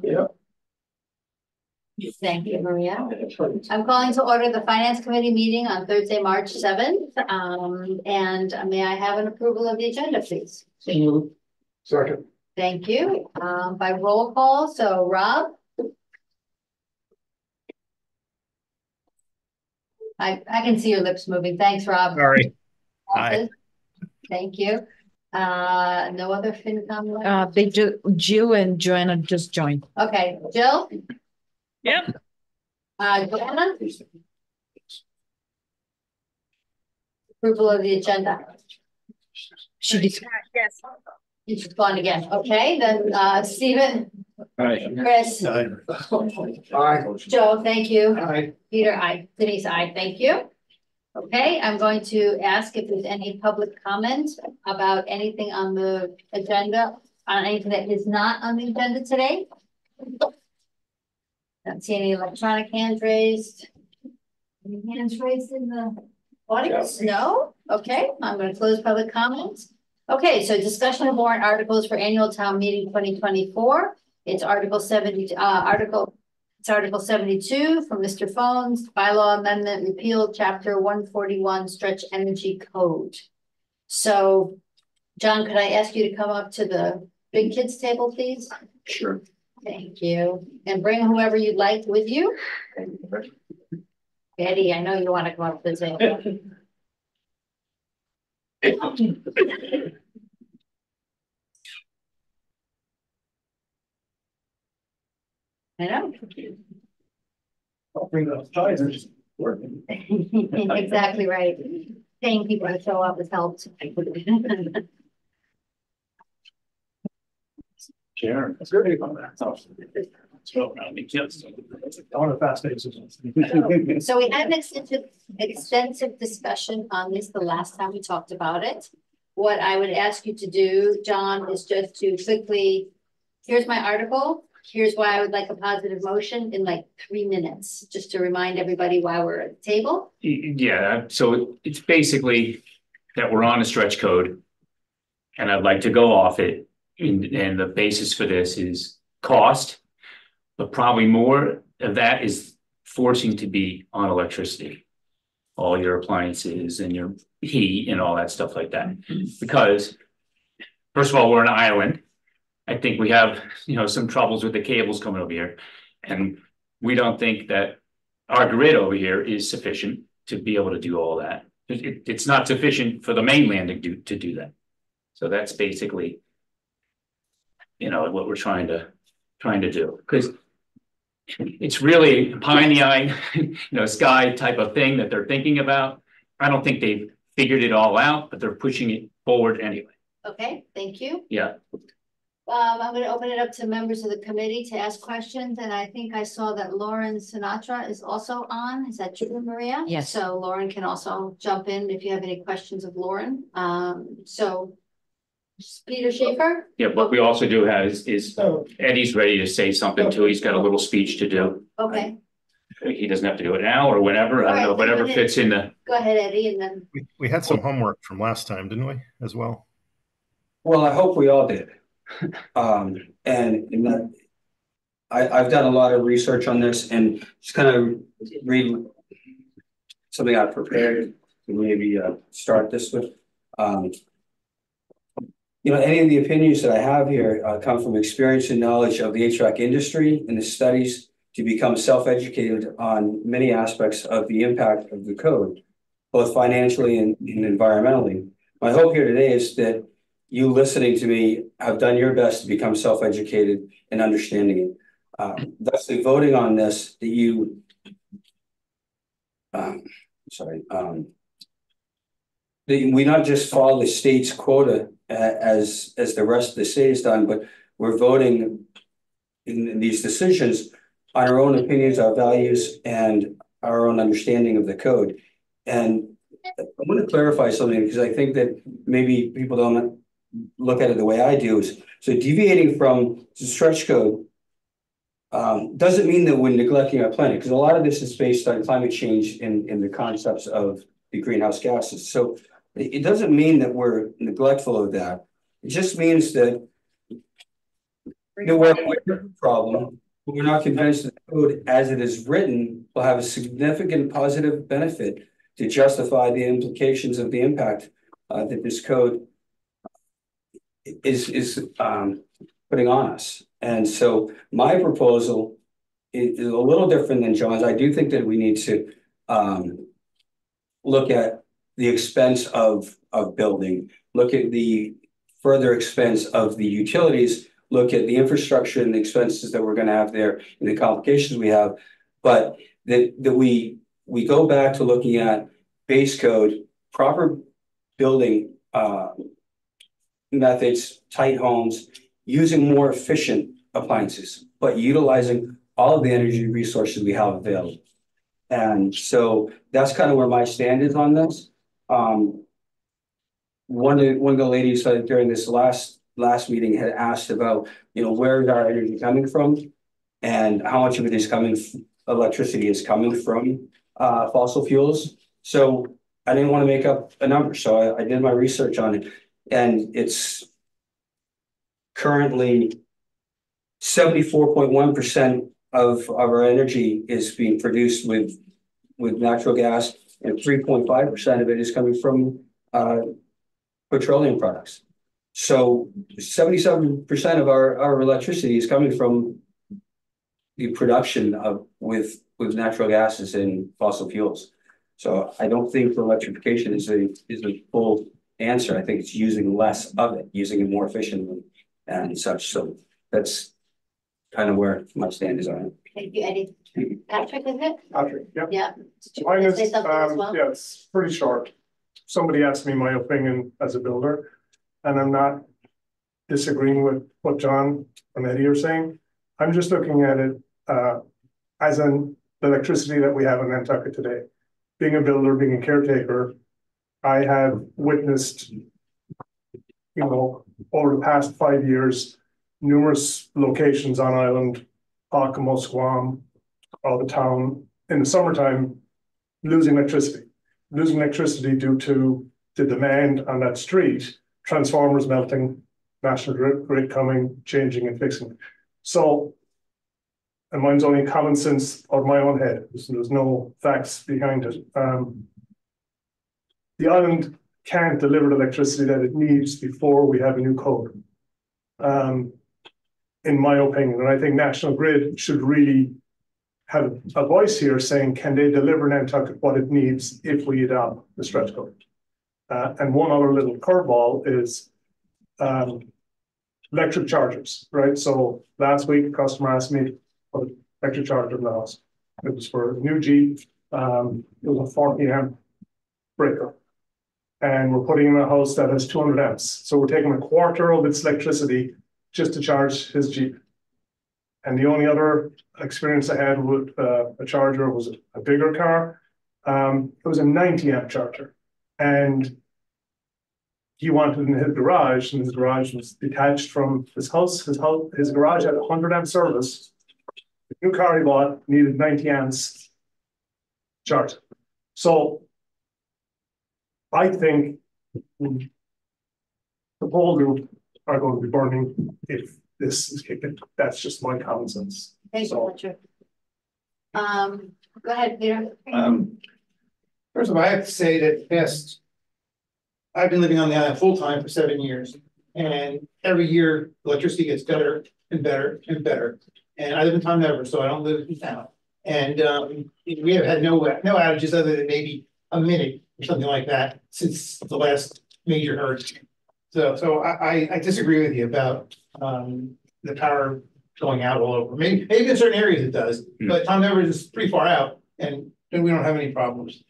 Yeah. Thank you, Maria. I'm calling to order the Finance Committee meeting on Thursday, March 7th. And may I have an approval of the agenda, please? Second. Thank you. By roll call, so Rob? I can see your lips moving. Thanks, Rob. Sorry. Hi. Thank you. No other FinCom? Jill and Joanna just joined. Okay, Jill? Yep. Joanna? Approval of the agenda. She did. Yes. She's gone again. Okay, then Stephen. Aye. Chris. Aye. Joe, thank you. Aye. Peter, aye. Denise, aye. Thank you. Okay, I'm going to ask if there's any public comment about anything on the agenda, on anything that is not on the agenda today. Don't see any electronic hands raised. Any hands raised in the audience? No? Okay, I'm going to close public comments. Okay, so discussion of warrant articles for annual town meeting 2024. It's Article 72 from Mr. Phones, bylaw amendment, repeal chapter 141 stretch energy code. So, John, could I ask you to come up to the big kids table, please? Sure. Thank you. And bring whoever you'd like with you. Betty, I know you want to come up to the table. I know. I'll bring those ties, they're just working. Exactly right. Paying people to show up has helped. Sharon, that's great on that. So, I want a fast pace. So we had an extensive discussion on this the last time we talked about it. What I would ask you to do, John, is just to quickly, here's my article. Here's why I would like a positive motion in like 3 minutes, just to remind everybody why we're at the table. Yeah, so it's basically that we're on a stretch code and I'd like to go off it. And the basis for this is cost, but probably more of that is forcing to be on electricity. All your appliances and your heat and all that stuff like that. Because first of all, we're an island. I think we have, some troubles with the cables coming over here. And we don't think that our grid over here is sufficient to be able to do all that. It's not sufficient for the mainland to do that. So that's basically, what we're trying to do. Because it's really pie in the eye, sky type of thing that they're thinking about. I don't think they've figured it all out, but they're pushing it forward anyway. Okay, thank you. Yeah. I'm going to open it up to members of the committee to ask questions. And I think I saw that Lauren Sinatra is also on. Is that true, Maria? Yes. So Lauren can also jump in if you have any questions of Lauren. So Peter Schaefer? Yeah, what we also do have is Eddie's ready to say something too. He's got a little speech to do. Okay. He doesn't have to do it now or whenever. I don't know, whatever fits in the. Go ahead, Eddie, and then. We had some homework from last time, didn't we, as well? Well, I hope we all did. And in that, I've done a lot of research on this and just kind of read something I prepared to maybe start this with. Any of the opinions that I have here come from experience and knowledge of the HVAC industry and the studies to become self-educated on many aspects of the impact of the code, both financially and environmentally. My hope here today is that you listening to me have done your best to become self-educated and understanding it. Thusly voting on this, that you, that we not just follow the state's quota as the rest of the state has done, but we're voting in these decisions on our own opinions, our values, and our own understanding of the code. And I want to clarify something because I think that maybe people don't look at it the way I do. So deviating from the stretch code doesn't mean that we're neglecting our planet, because a lot of this is based on climate change and the concepts of the greenhouse gases. So it doesn't mean that we're neglectful of that. It just means that No, we have a problem, but we're not convinced that the code as it is written will have a significant positive benefit to justify the implications of the impact that this code is putting on us. And so my proposal is a little different than John's. I do think that we need to look at the expense of building, look at the further expense of the utilities, look at the infrastructure and the expenses that we're going to have there and the complications we have, but that we go back to looking at base code, proper building methods, tight homes, using more efficient appliances, but utilizing all of the energy resources we have available. And so that's kind of where my stand is on this. One of the ladies during this last meeting had asked about, where is our energy coming from and how much of it is electricity is coming from fossil fuels. So I didn't want to make up a number. So I did my research on it, and it's currently 74.1% of our energy is being produced with natural gas, and 3.5% of it is coming from petroleum products. So 77% of our electricity is coming from the production with natural gases and fossil fuels. So I don't think electrification is a full answer. I think it's using less of it, using it more efficiently and such. So that's kind of where my stand is on it. Thank you, Eddie. Patrick, is it? Patrick, yeah. Yeah. Did you Mine want to is, say something as well? yeah, it's pretty short. Somebody asked me my opinion as a builder, and I'm not disagreeing with what John and Eddie are saying. I'm just looking at it as the electricity that we have in Nantucket today. Being a builder, being a caretaker, I have witnessed, over the past 5 years, numerous locations on island, Akimo, Squam, all the town, in the summertime, losing electricity due to the demand on that street, transformers melting, national grid coming, changing and fixing. So, and mine's only common sense out of my own head. There's no facts behind it. The island can't deliver the electricity that it needs before we have a new code, in my opinion. And I think National Grid should really have a voice here saying, can they deliver Nantucket what it needs if we adopt the stretch code? And one other little curveball is electric chargers, right? So last week, a customer asked me for an electric charger in the house. It was for a new Jeep. It was a 40 amp breaker. And we're putting in a house that has 200 amps. So we're taking a quarter of its electricity just to charge his Jeep. And the only other experience I had with a charger was a bigger car. It was a 90 amp charger. And he wanted it in his garage, and his garage was detached from his house. His garage had 100 amp service. The new car he bought needed 90 amps charge. So I think the whole group are going to be burning if this is kicked in. That's just my common sense. Thank you, Patrick. Go ahead, Peter. First of all, I have to say that I've been living on the island full time for 7 years, and every year electricity gets better and better and better. And I live in Tom Never, so I don't live in town. And we have had no outages other than maybe a minute or something like that since the last major hurricane. So I disagree with you about the power going out all over. Maybe in certain areas it does, but Tom Never is pretty far out, and we don't have any problems.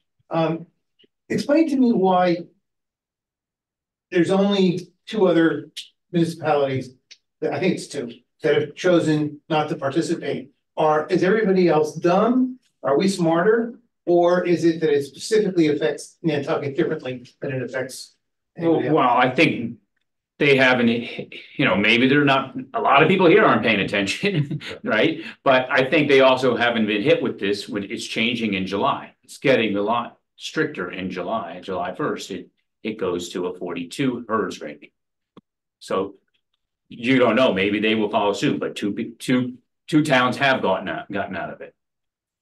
Explain to me why there's only 2 other municipalities, I think it's 2, that have chosen not to participate. Is everybody else dumb? Are we smarter? Or is it that it specifically affects Nantucket differently than it affects anybody else? Well, I think they haven't, maybe they're not, a lot of people here aren't paying attention, right? But I think they also haven't been hit with this when it's changing in July. It's getting a lot stricter in July. July 1st, it goes to a 42 hertz rating. So you don't know, maybe they will follow suit, but two towns have gotten out of it.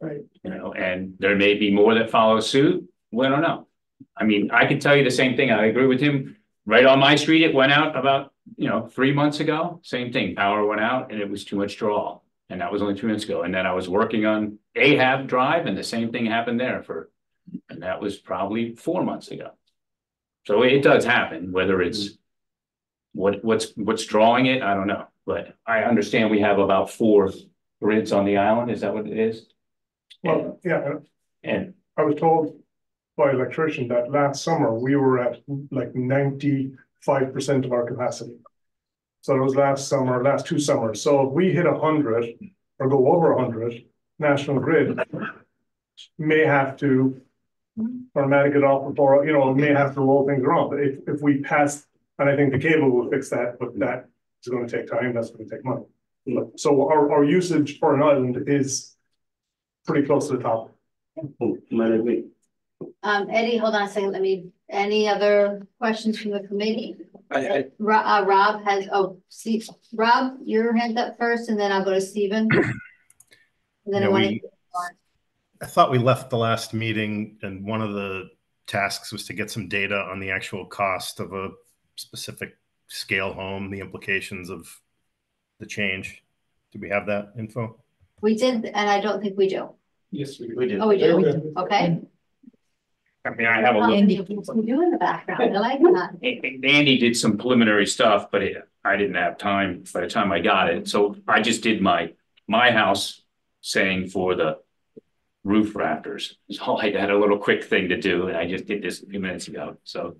Right. You know, and there may be more that follow suit, we don't know. I mean, I can tell you the same thing, I agree with him, right on my street, it went out about, 3 months ago, same thing, power went out and it was too much draw. And that was only 2 months ago, and then I was working on Ahab Drive and the same thing happened there and that was probably 4 months ago. So it does happen, whether it's what's drawing it, I don't know, but I understand we have about 4 grids on the island, is that what it is? Well, yeah, And I was told by an electrician that last summer we were at like 95% of our capacity. So it was last 2 summers. So if we hit 100 or go over 100, National Grid may have to automatic it off before, may have to roll things around. But if we pass, and I think the cable will fix that, but that is going to take time, that's going to take money. So our usage for an island is pretty close to the top. Eddie, hold on a second, any other questions from the committee? I Rob has, Rob, your hand up first, and then I'll go to Stephen. And then I thought we left the last meeting and one of the tasks was to get some data on the actual cost of a specific scale home, the implications of the change. Do we have that info? We did, and I don't think we do. Yes, we did. Oh, we do? Okay. I mean, I have a look. Andy, what's he doing in the background? I like that. Andy did some preliminary stuff, but I didn't have time by the time I got it. So I just did my house saying for the roof rafters. So I had a little quick thing to do, and I just did this a few minutes ago. So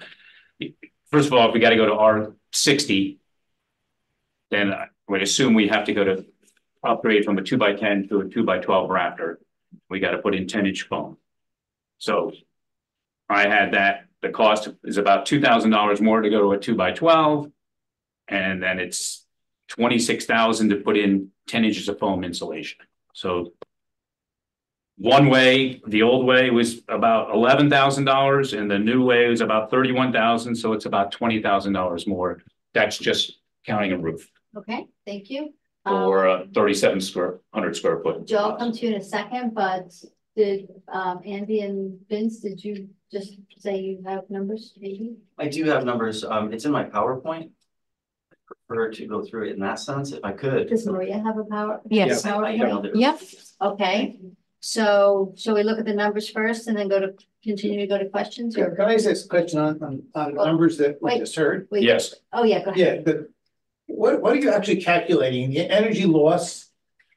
first of all, if we got to go to R60, then I would assume we have to go to upgrade from a 2x10 to a 2x12 rafter. We got to put in 10-inch foam. So I had that. The cost is about $2,000 more to go to a 2x12, and then it's $26,000 to put in 10 inches of foam insulation. So one way, the old way was about $11,000, and the new way was about $31,000. So it's about $20,000 more. That's just counting a roof. Okay, thank you. Or a 3,700 square foot. Joe, I'll come to you in a second, but did Andy and Vince, did you just say you have numbers, maybe? I do have numbers. It's in my PowerPoint. I prefer to go through it in that sense if I could. Does Maria have a power? Yes. Yep. Okay, so shall we look at the numbers first and then continue to go to questions? Or Can I ask a question on the numbers that we Wait. just heard? wait. Yes. Oh, yeah, go ahead. Yeah, what are you actually calculating? The energy loss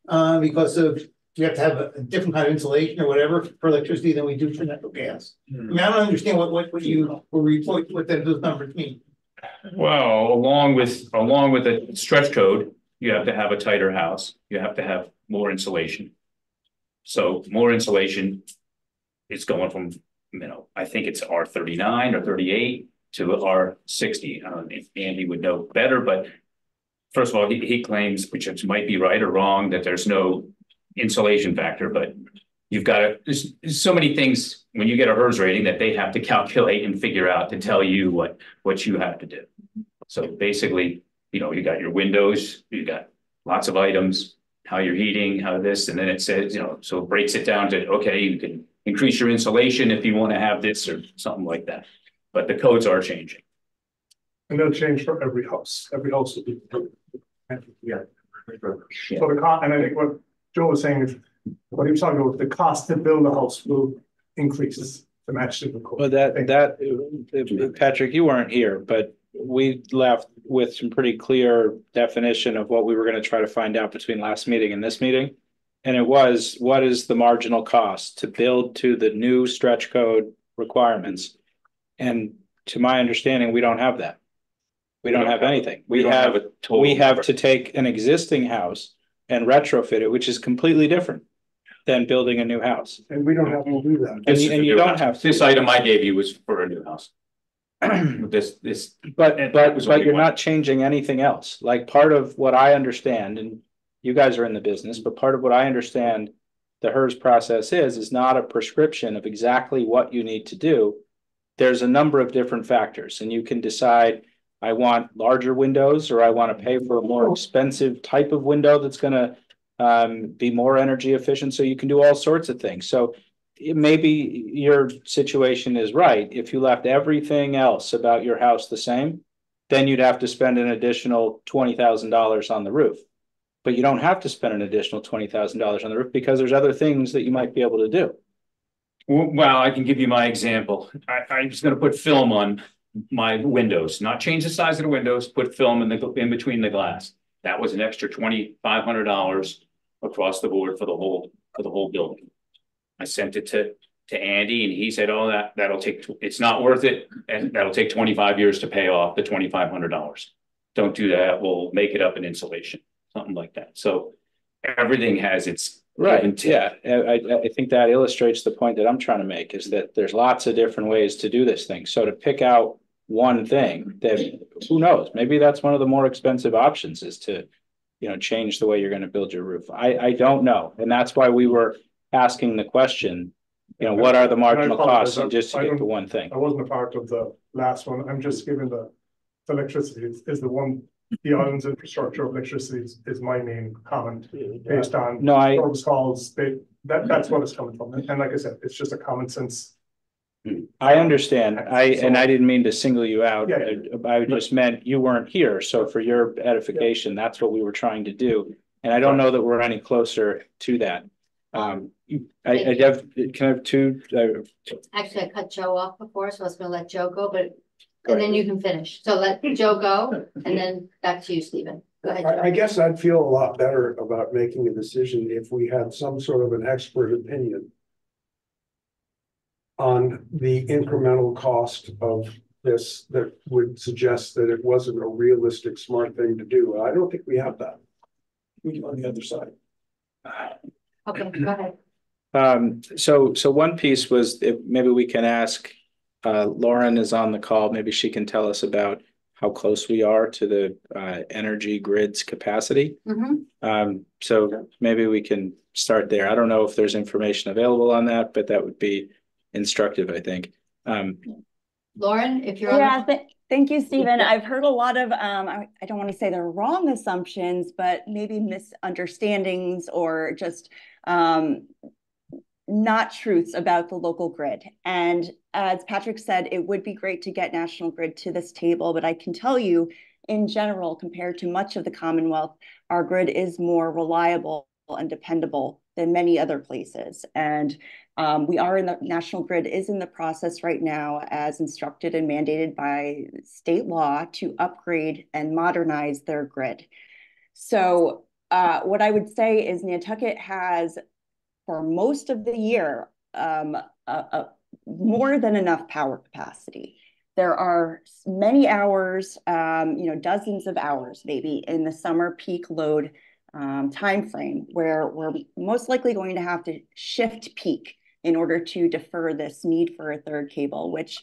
because of you have to have a different kind of insulation or whatever for electricity than we do for natural gas. I mean, I don't understand what those numbers mean. Well, along with the stretch code, you have to have a tighter house. You have to have more insulation. So more insulation is going from, I think it's R39 or 38 to R60. I don't know if Andy would know better, but first of all, he claims, which might be right or wrong, that there's no insulation factor, but you've got there's so many things when you get a HERS rating that they have to calculate and figure out to tell you what you have to do. So basically, you got your windows, you got lots of items, how you're heating, how this, and then it says, so it breaks it down to, okay, you can increase your insulation if you want to have this or something like that. But the codes are changing. And they'll change for every house. Every house will be. Yeah. So and I think what Joe was saying is, what he was talking about, the cost to build a house will increase to match the code. Well, Patrick, you weren't here, but we left with some pretty clear definition of what we were going to try to find out between last meeting and this meeting. And it was, what is the marginal cost to build to the new stretch code requirements? And to my understanding, we don't have that. We don't have anything. We have to take an existing house and retrofit it, which is completely different than building a new house. And we don't have to do that. And you don't have to. This item I gave you was for a new house. But you're not changing anything else. Like part of what I understand, and you guys are in the business, but part of what I understand the HERS process is not a prescription of exactly what you need to do. There's a number of different factors, and you can decide I want larger windows, or I want to pay for a more expensive type of window that's gonna be more energy efficient, so you can do all sorts of things. So maybe your situation is right. If you left everything else about your house the same, then you'd have to spend an additional $20,000 on the roof. But you don't have to spend an additional $20,000 on the roof because there's other things that you might be able to do. Well, I can give you my example. I'm just gonna put film on my windows, not change the size of the windows, put film in between the glass. That was an extra $2,500 across the board for the whole building. I sent it to Andy and he said, oh, that'll take, it's not worth it. And that'll take 25 years to pay off the $2,500. Don't do that. We'll make it up in insulation, something like that. So everything has its right. Yeah. I think that illustrates the point that I'm trying to make, is that there's lots of different ways to do this thing. So to pick out one thing, that who knows, maybe that's one of the more expensive options, is to, change the way you're going to build your roof. I don't know. And that's why we were asking the question, what are the marginal costs, and just to get to one thing. I wasn't a part of the last one. I'm just giving the electricity is the one, the island's infrastructure of electricity is my main comment based on service calls. That's what it's coming from. And like I said, it's just a common sense. I understand. I didn't mean to single you out. Yeah. I just meant you weren't here. So for your edification, that's what we were trying to do. And I don't know that we're any closer to that. Can I have two? Actually, I cut Joe off before, so I was gonna let Joe go, and then you can finish. So let Joe go, and then back to you, Stephen. Go ahead, Joe. I guess I'd feel a lot better about making a decision if we had some sort of an expert opinion on the incremental cost of this that would suggest that it wasn't a realistic, smart thing to do. I don't think we have that. We're on the other side. Okay, go ahead. So one piece was, if maybe we can ask, Lauren is on the call. Maybe she can tell us about how close we are to the energy grid's capacity. Mm-hmm. So maybe we can start there. I don't know if there's information available on that, but that would be instructive, I think. Lauren, if you're on thank you, Stephen. I've heard a lot of, I don't want to say they're wrong assumptions, but maybe misunderstandings or just not truths about the local grid. And as Patrick said, it would be great to get National Grid to this table, but I can tell you, in general, compared to much of the Commonwealth, our grid is more reliable and dependable than many other places. And National Grid is in the process right now, as instructed and mandated by state law, to upgrade and modernize their grid. So what I would say is Nantucket has, for most of the year, more than enough power capacity. There are many hours, dozens of hours, maybe in the summer peak load timeframe, where we're most likely going to have to shift peak in order to defer this need for a third cable, which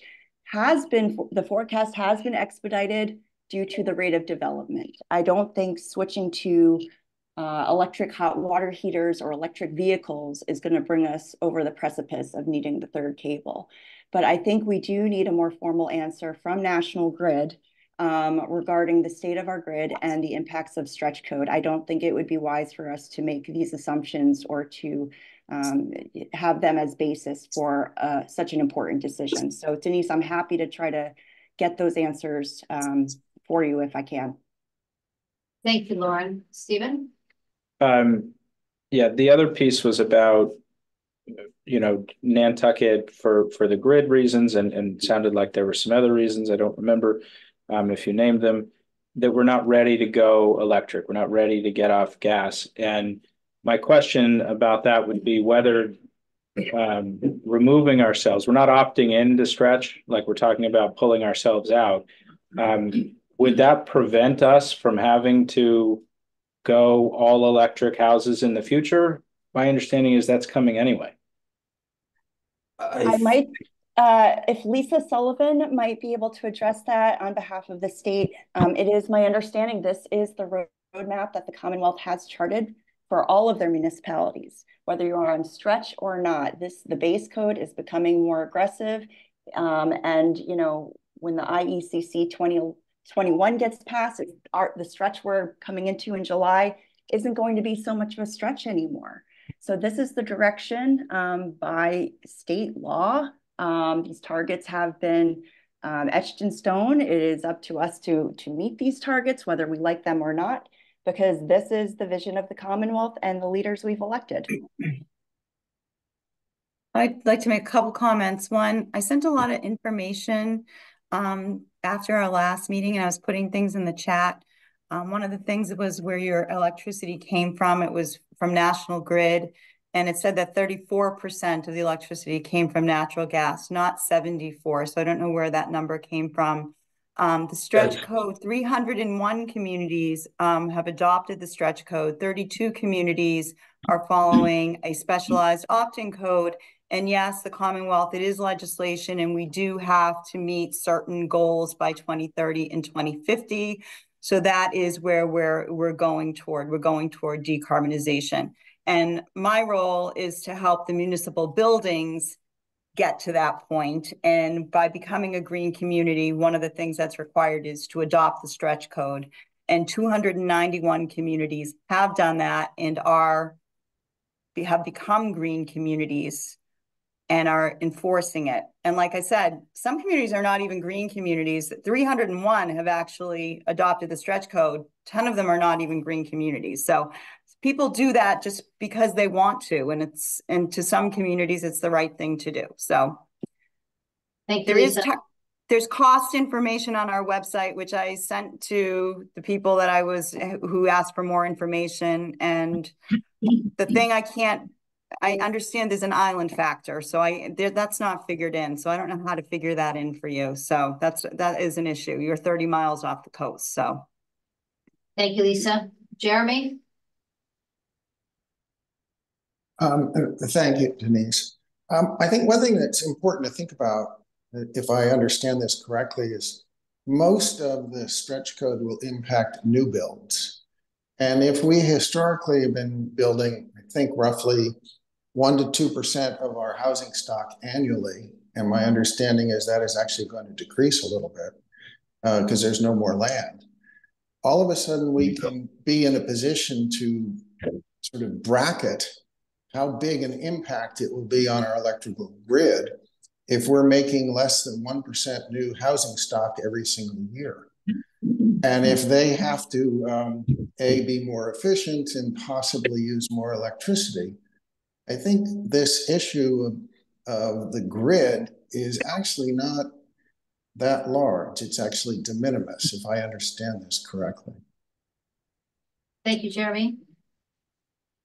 the forecast has been expedited due to the rate of development. I don't think switching to electric hot water heaters or electric vehicles is going to bring us over the precipice of needing the third cable. But I think we do need a more formal answer from National Grid regarding the state of our grid and the impacts of stretch code. I don't think it would be wise for us to make these assumptions or to have them as basis for such an important decision. So Denise, I'm happy to try to get those answers for you if I can. Thank you, Lauren. Stephen? Yeah, the other piece was about, Nantucket for the grid reasons, and sounded like there were some other reasons. I don't remember if you named them, that we're not ready to go electric. We're not ready to get off gas. And my question about that would be whether removing ourselves, we're not opting in to stretch, like we're talking about pulling ourselves out. Would that prevent us from having to go all electric houses in the future? My understanding is that's coming anyway. I might, if Lisa Sullivan might be able to address that on behalf of the state. It is my understanding this is the roadmap that the Commonwealth has charted for all of their municipalities, whether you're on stretch or not. The base code is becoming more aggressive. And when the IECC 21 gets passed, the stretch we're coming into in July isn't going to be so much of a stretch anymore. So this is the direction by state law. These targets have been etched in stone. It is up to us to meet these targets, whether we like them or not, because this is the vision of the Commonwealth and the leaders we've elected. I'd like to make a couple comments. One, I sent a lot of information after our last meeting, and I was putting things in the chat. One of the things was where your electricity came from. It was from National Grid, and it said that 34% of the electricity came from natural gas, not 74. So I don't know where that number came from. The stretch code, 301 communities have adopted the stretch code. 32 communities are following a specialized opt-in code. And yes, the Commonwealth, it is legislation, and we do have to meet certain goals by 2030 and 2050. So that is where we're going toward. We're going toward decarbonization. And my role is to help the municipal buildings get to that point. And by becoming a green community, one of the things that's required is to adopt the stretch code. And 291 communities have done that and have become green communities and are enforcing it. And like I said, some communities are not even green communities. 301 have actually adopted the stretch code. 10 of them are not even green communities. So people do that just because they want to, and to some communities, it's the right thing to do. So thank you, Lisa. There's cost information on our website, which I sent to the people that who asked for more information. And the thing I understand there's an island factor, so that's not figured in. So I don't know how to figure that in for you. So that is an issue. You're 30 miles off the coast. So thank you, Lisa. Jeremy? Thank you, Denise. I think one thing that's important to think about, if I understand this correctly, is most of the stretch code will impact new builds. And if we historically have been building, I think roughly 1% to 2% of our housing stock annually, and my understanding is that is actually going to decrease a little bit because there's no more land. All of a sudden, we can be in a position to sort of bracket how big an impact it will be on our electrical grid if we're making less than 1% new housing stock every single year. And if they have to, be more efficient and possibly use more electricity, I think this issue of the grid is actually not that large. It's actually de minimis, if I understand this correctly. Thank you, Jeremy.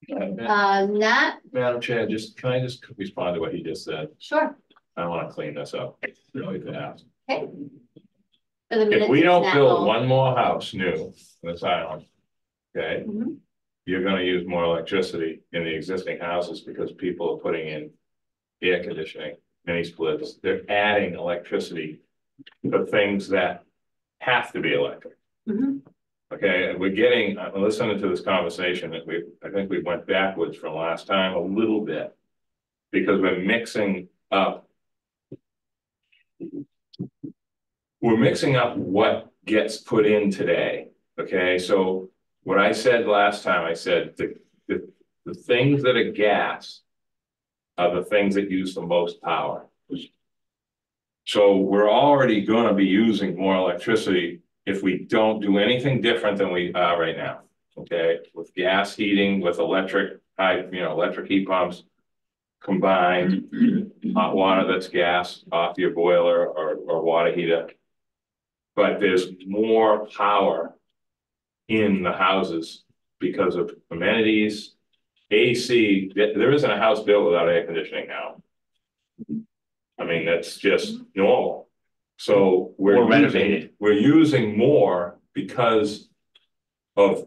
Nat? Madam Chair, can I just respond to what he just said? Sure. I want to clean this up really fast. Okay. If we don't build one more house new on this island, okay, you're going to use more electricity in the existing houses because people are putting in air conditioning, mini splits. They're adding electricity to things that have to be electric. Okay, I'm listening to this conversation that I think we went backwards from last time a little bit because we're mixing up what gets put in today. Okay, so what I said last time, I said the things that are gas are the things that use the most power. So we're already going to be using more electricity if we don't do anything different than we are right now. Okay, with gas heating, with electric heat pumps combined, hot water that's gas off your boiler or water heater. But there's more power in the houses because of amenities, AC. There isn't a house built without air conditioning now. I mean, that's just normal. So we're using more because of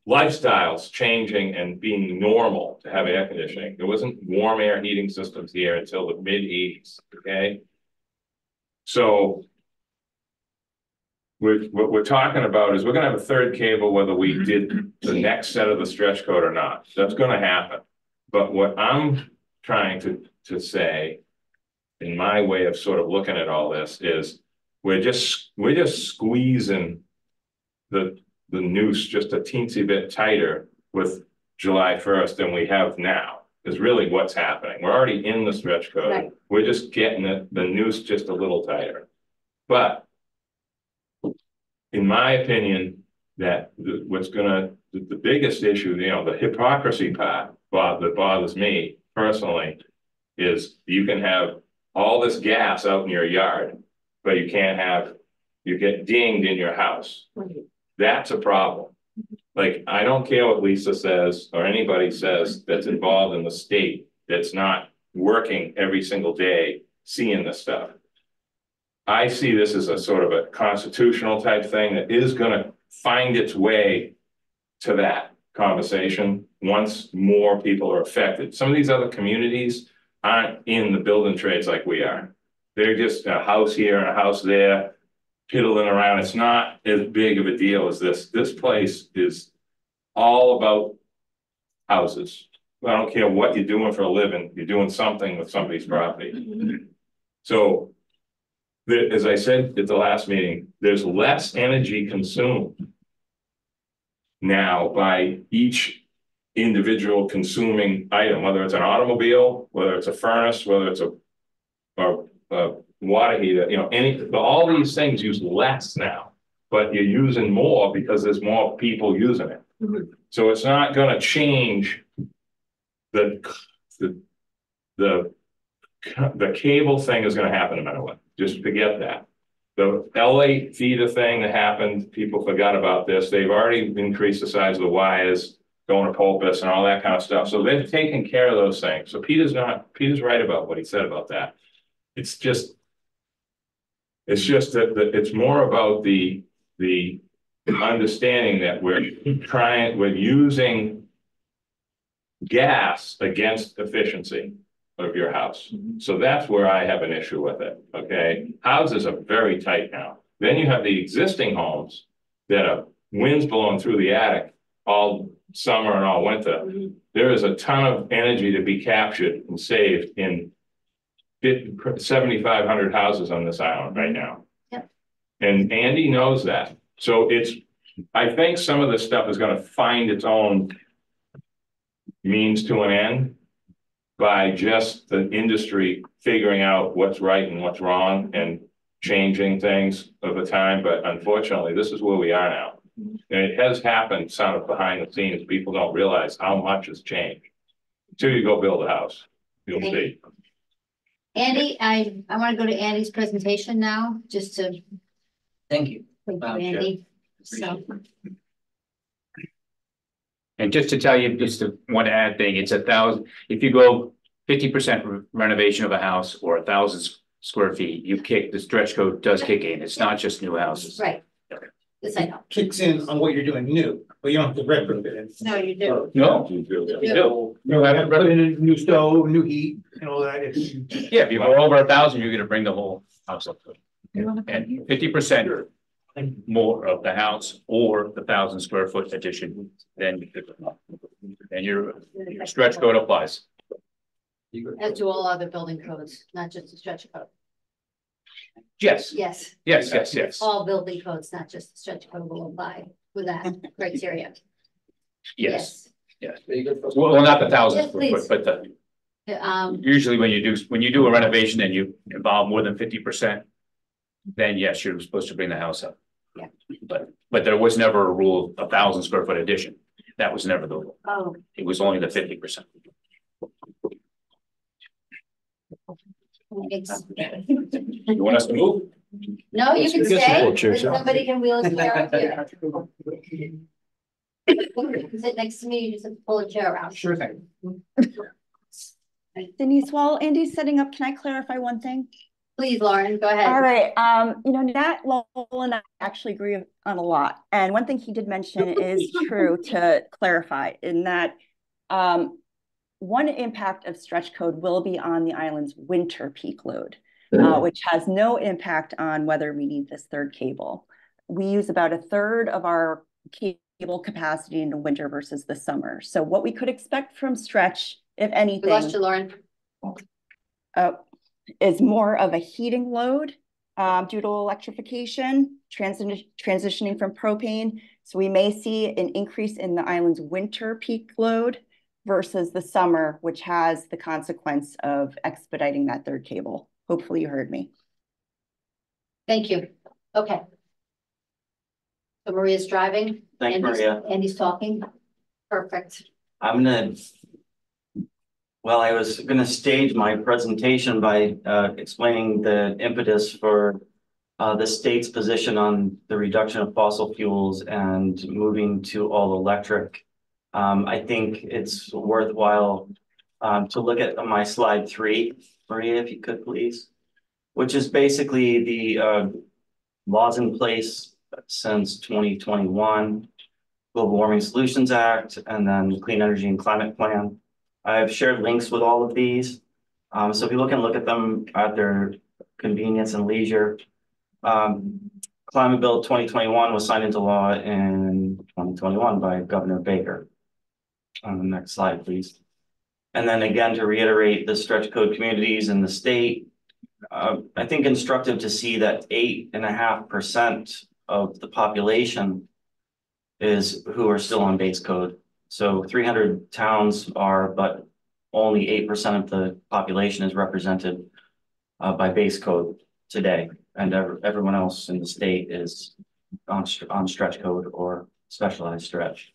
lifestyles changing and being normal to have air conditioning. There wasn't warm air heating systems here until the mid-80s, okay? So what we're talking about is we're going to have a third cable whether we did the next set of the stretch code or not. That's going to happen. But what I'm trying to say, in my way of sort of looking at all this, is we're just squeezing the noose just a teensy bit tighter with July 1st than we have now, is really what's happening. We're already in the stretch code. Right. We're just getting the noose just a little tighter. But in my opinion, that the biggest issue, you know, the hypocrisy part, that bothers me personally, is you can have all this gas out in your yard, but you get dinged in your house. That's a problem. Like, I don't care what Lisa says or anybody says that's involved in the state that's not working every single day seeing this stuff. I see this as a sort of a constitutional type thing that is going to find its way to that conversation once more people are affected. Some of these other communities aren't in the building trades like we are. They're just a house here and a house there, piddling around. It's not as big of a deal as this. This place is all about houses. I don't care what you're doing for a living, you're doing something with somebody's property. So, as I said at the last meeting, there's less energy consumed now by each individual consuming item, whether it's an automobile, whether it's a furnace, whether it's a water heater, you know, all these things use less now, but you're using more because there's more people using it. So it's not going to change the cable thing is going to happen no matter what. Just forget that. The LA feeder thing that happened, people forgot about this. They've already increased the size of the wires going to pulpits and all that kind of stuff. So they've taken care of those things. So Peter's right about what he said about that. It's just that it's more about the understanding that we're using gas against efficiency of your house. So that's where I have an issue with it. Okay. Houses are very tight now. Then you have the existing homes that are winds blowing through the attic all summer and all winter. There is a ton of energy to be captured and saved in 7,500 houses on this island right now. Yep. And Andy knows that. So I think some of this stuff is going to find its own means to an end by just the industry figuring out what's right and what's wrong and changing things over time. But unfortunately, this is where we are now. And it has happened sort of behind the scenes. People don't realize how much has changed. Until you go build a house, you'll see. Andy, I want to go to Andy's presentation now, just to. Thank you. Thank you, Andy. So. And just to tell you, just one add thing, it's 1,000, if you go 50% renovation of a house or 1,000 square feet, the stretch code does kick in. It's not just new houses. Right. This I know. Kicks in on what you're doing new, but you don't have to retrofit it. No, you do. No, you do. You have to put in a new stove, new heat and all that. Yeah, if you go over 1,000, you're gonna bring the whole house up. And 50% more of the house or the 1,000 square foot addition, then your stretch code applies. As do all other building codes, not just the stretch code. Yes. Yes. Yes. All building codes, not just the stretch code, will apply with that criteria. Yes. Well, not the 1,000 Yes, square foot, but the. Usually when you do a renovation and you involve more than 50%, then yes, you're supposed to bring the house up. Yeah. But there was never a rule of 1,000 square foot addition. That was never the rule. Oh. It was only the 50%. You want us to move? No, you can stay. Somebody can wheel a chair up here. Sit next to me, you just have to pull a chair out. Sure thing. Denise, while Andy's setting up, can I clarify one thing? Please, Lauren, go ahead. All right. Nat Lowell and I actually agree on a lot. And one thing he did mention is true to clarify in that one impact of stretch code will be on the island's winter peak load, which has no impact on whether we need this third cable. We use about 1/3 of our cable capacity in the winter versus the summer. So what we could expect from stretch, if anything, We lost you, Lauren. is more of a heating load due to electrification, transitioning from propane. So we may see an increase in the island's winter peak load versus the summer, which has the consequence of expediting that third cable. Hopefully you heard me. Thank you. Okay. So Maria's driving. Thanks, Andy's, Maria. Andy's talking. Perfect. Well, I was gonna stage my presentation by explaining the impetus for the state's position on the reduction of fossil fuels and moving to all electric. I think it's worthwhile to look at my slide 3, Maria, if you could please, which is basically the laws in place since 2021, Global Warming Solutions Act, and then the Clean Energy and Climate Plan. I've shared links with all of these. So people can look at them at their convenience and leisure. Climate Bill 2021 was signed into law in 2021 by Governor Baker. On the next slide, please. And then again, to reiterate the stretch code communities in the state, I think instructive to see that 8.5% of the population is who are still on base code. So 300 towns are, but only 8% of the population is represented by base code today. And everyone else in the state is on stretch code or specialized stretch.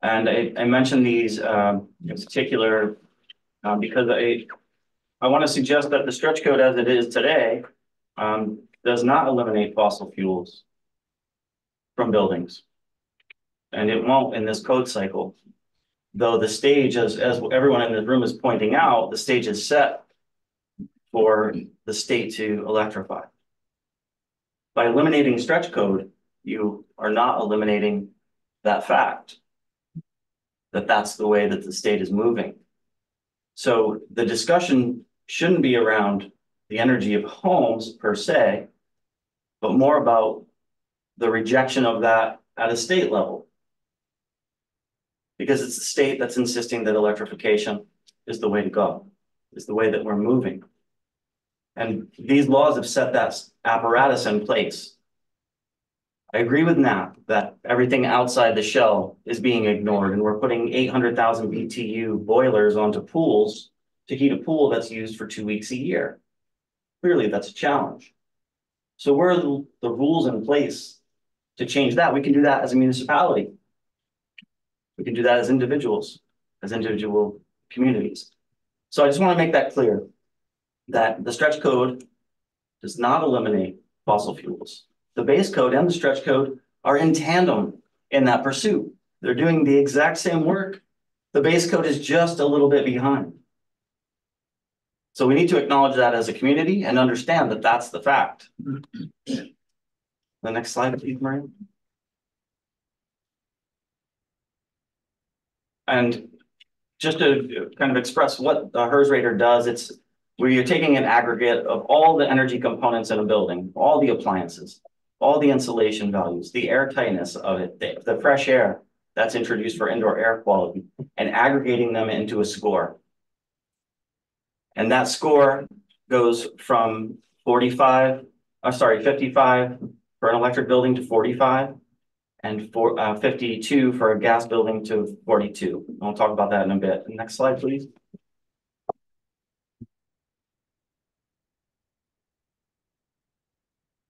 And I mentioned these in particular because I want to suggest that the stretch code as it is today does not eliminate fossil fuels from buildings. And it won't in this code cycle. Though the stage, as everyone in this room is pointing out, the stage is set for the state to electrify. By eliminating stretch code, you are not eliminating that fact that that's the way that the state is moving. So the discussion shouldn't be around the energy of homes per se, but more about the rejection of that at a state level. Because it's the state that's insisting that electrification is the way to go, is the way that we're moving. And these laws have set that apparatus in place. I agree with Nat that everything outside the shell is being ignored, and we're putting 800,000 BTU boilers onto pools to heat a pool that's used for 2 weeks a year. Clearly, that's a challenge. So where are the rules in place to change that? We can do that as a municipality. We can do that as individuals, as individual communities. So I just want to make that clear that the stretch code does not eliminate fossil fuels. The base code and the stretch code are in tandem in that pursuit. They're doing the exact same work. The base code is just a little bit behind. So we need to acknowledge that as a community and understand that that's the fact. The next slide, please, Maria. And just to kind of express what the HERS rater does, it's where you're taking an aggregate of all the energy components in a building, all the appliances, all the insulation values, the air tightness of it, the fresh air that's introduced for indoor air quality, and aggregating them into a score. And that score goes from 55 for an electric building to 45, and 52 for a gas building to 42. I'll talk about that in a bit. Next slide, please.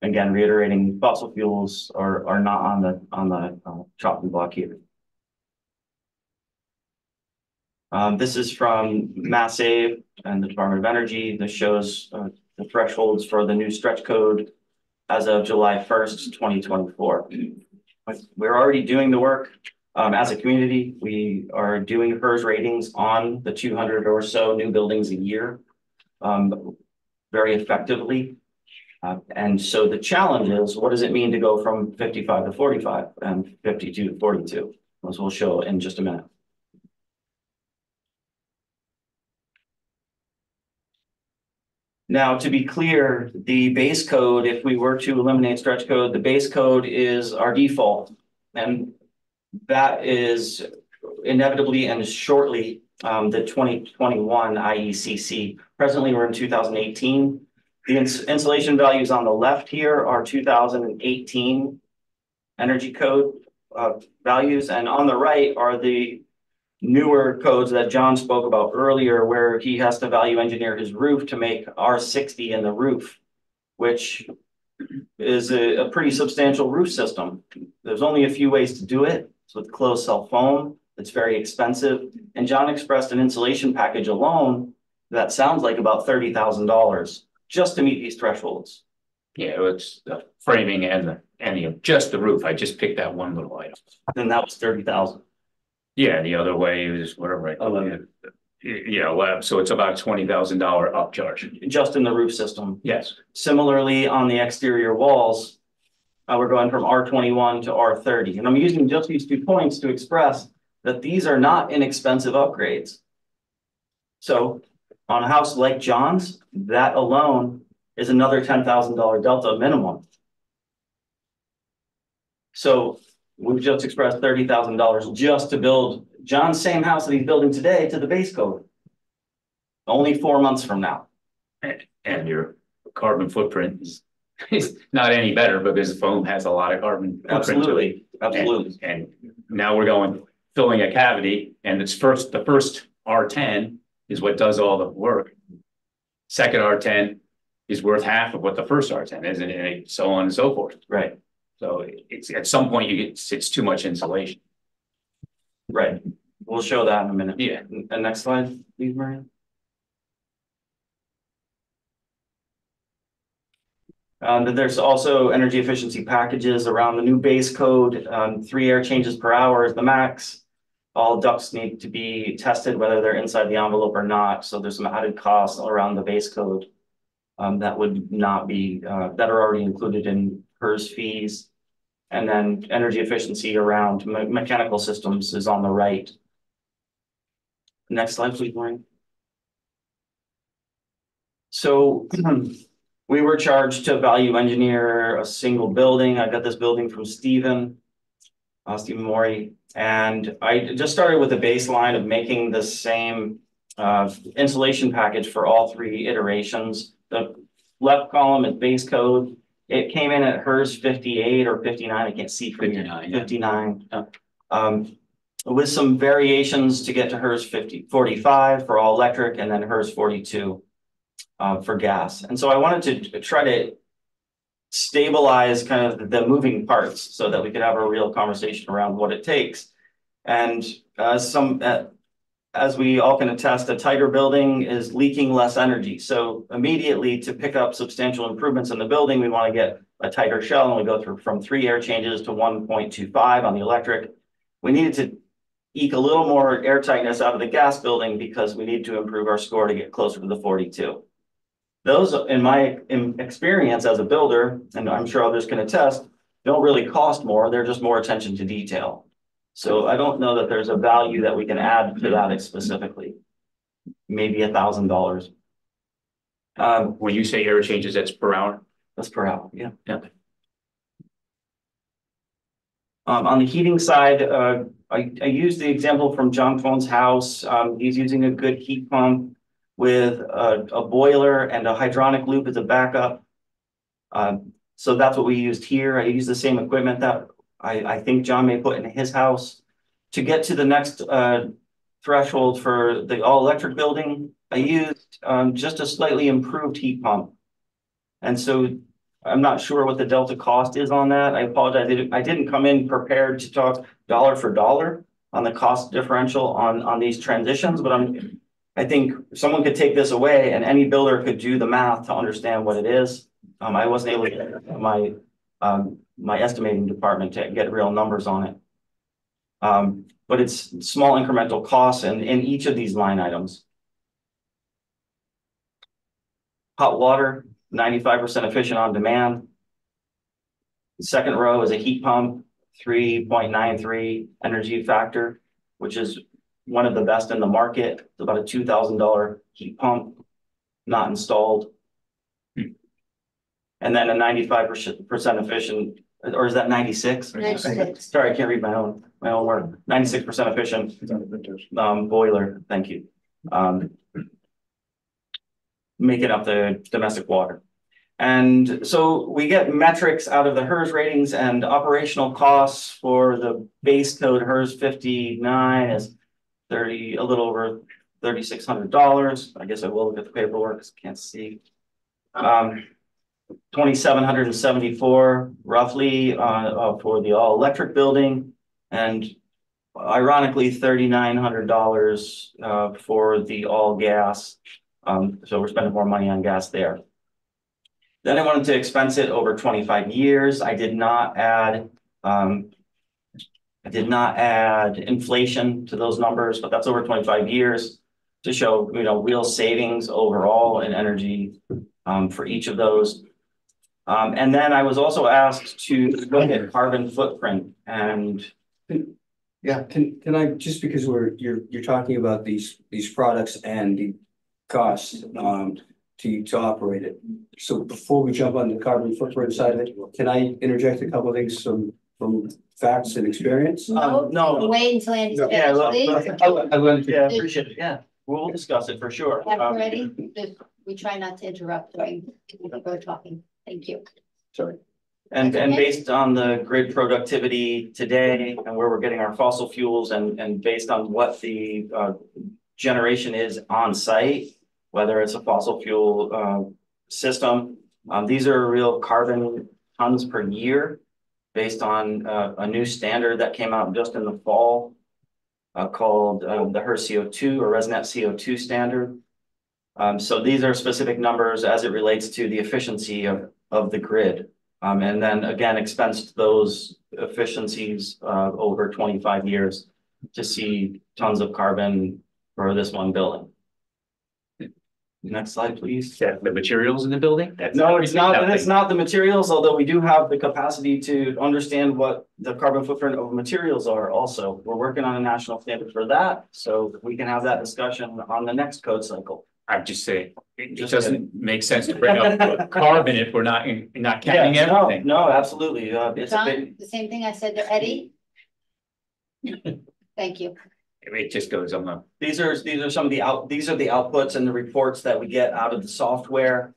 Again, reiterating, fossil fuels are not on the chopping block here. This is from Mass Save and the Department of Energy. This shows the thresholds for the new stretch code as of July 1st, 2024. We're already doing the work as a community. We are doing HERS ratings on the 200 or so new buildings a year very effectively. And so the challenge is, what does it mean to go from 55 to 45 and 52 to 42? As we'll show in just a minute. Now, to be clear, the base code, if we were to eliminate stretch code, the base code is our default. And that is inevitably and shortly the 2021 IECC. Presently, we're in 2018. The insulation values on the left here are 2018 energy code values, and on the right are the newer codes that John spoke about earlier, where he has to value engineer his roof to make R60 in the roof, which is a pretty substantial roof system. There's only a few ways to do it. It's with closed cell foam. It's very expensive. And John expressed an insulation package alone that sounds like about $30,000 just to meet these thresholds. Yeah, it's the framing and just the roof. I just picked that one little item. And that was 30,000. Yeah, the other way is whatever I call it. Yeah, so it's about $20,000 upcharge. Just in the roof system. Yes. Similarly, on the exterior walls, we're going from R21 to R30. And I'm using just these 2 points to express that these are not inexpensive upgrades. So on a house like John's, that alone is another $10,000 delta minimum. So we've just expressed $30,000 just to build John's same house that he's building today to the base code. Only 4 months from now. And your carbon footprint is not any better because foam has a lot of carbon footprint. Absolutely, absolutely. And now we're going filling a cavity, and it's the first R10 is what does all the work. Second R10 is worth half of what the first R10 is, and so on and so forth. Right. So it's at some point it's too much insulation. Right. We'll show that in a minute. Yeah. And next slide, please, Marian. There's also energy efficiency packages around the new base code. 3 air changes per hour is the max. All ducts need to be tested whether they're inside the envelope or not. So there's some added costs around the base code that would not be that are already included in PERS fees. And then energy efficiency around mechanical systems is on the right. Next slide, please, Maureen. So we were charged to value engineer a single building. I got this building from Stephen Mori, and I just started with a baseline of making the same insulation package for all 3 iterations. The left column is base code. It came in at HERS 58 or 59. I can't see 59. 59. With some variations to get to HERS 45 for all electric, and then HERS 42 for gas. And so I wanted to try to stabilize kind of the moving parts so that we could have a real conversation around what it takes. And as we all can attest, a tighter building is leaking less energy. So immediately to pick up substantial improvements in the building, we want to get a tighter shell, and we go through from 3 air changes to 1.25 on the electric. We needed to eke a little more air tightness out of the gas building because we need to improve our score to get closer to the 42. Those, in my experience as a builder, and I'm sure others can attest, don't really cost more. They're just more attention to detail. So I don't know that there's a value that we can add to that specifically. Maybe $1,000. When you say air changes, that's per hour? That's per hour, yeah. Yeah. On the heating side, I used the example from John Phone's house. He's using a good heat pump with a boiler and a hydronic loop as a backup. So that's what we used here. I used the same equipment that I think John may put in his house. To get to the next threshold for the all-electric building, I used just a slightly improved heat pump. And so I'm not sure what the delta cost is on that. I apologize. I didn't come in prepared to talk dollar for dollar on the cost differential on these transitions, but I think someone could take this away and any builder could do the math to understand what it is. I wasn't able to get my estimating department to get real numbers on it. But it's small incremental costs in each of these line items. Hot water, 95% efficient on demand. The second row is a heat pump, 3.93 energy factor, which is one of the best in the market. It's about a $2,000 heat pump, not installed. And then a 95% efficient, or is that 96? 96. Sorry, I can't read my own word. 96% efficient boiler. Thank you. Making up the domestic water. And so we get metrics out of the HERS ratings, and operational costs for the base code HERS 59 is a little over $3,600. I guess I will look at the paperwork because I can't see. 2,774 roughly for the all electric building, and ironically $3,900 for the all gas. So we're spending more money on gas there. Then I wanted to expense it over 25 years. I did not add inflation to those numbers, but that's over 25 years to show, you know, real savings overall in energy for each of those. And then I was also asked to look at carbon footprint and. Yeah, can I, just because you're talking about these products and the costs to operate it. So before we jump on the carbon footprint side of it, can I interject a couple of things from facts and experience? No, wait until Andy's finished, please. Yeah, appreciate it. Yeah, we'll discuss it for sure. Have it ready. We try not to interrupt during we're talking. Thank you. Sorry. And based on the grid productivity today and where we're getting our fossil fuels and based on what the generation is on site, whether it's a fossil fuel system, these are real carbon tons per year based on a new standard that came out just in the fall called the HERS CO2 or ResNet CO2 standard. So these are specific numbers as it relates to the efficiency of the grid. And then again, expensed those efficiencies over 25 years to see tons of carbon for this one building. Next slide, please. Yeah, the materials in the building? No, it's not. And it's not the materials, although we do have the capacity to understand what the carbon footprint of materials are also. We're working on a national standard for that, so we can have that discussion on the next code cycle. I'm just saying, it doesn't make sense to bring up carbon if we're not counting everything. No, absolutely. It's John, the same thing I said to Eddie. Thank you. It just goes on. These are some of the outputs and the reports that we get out of the software.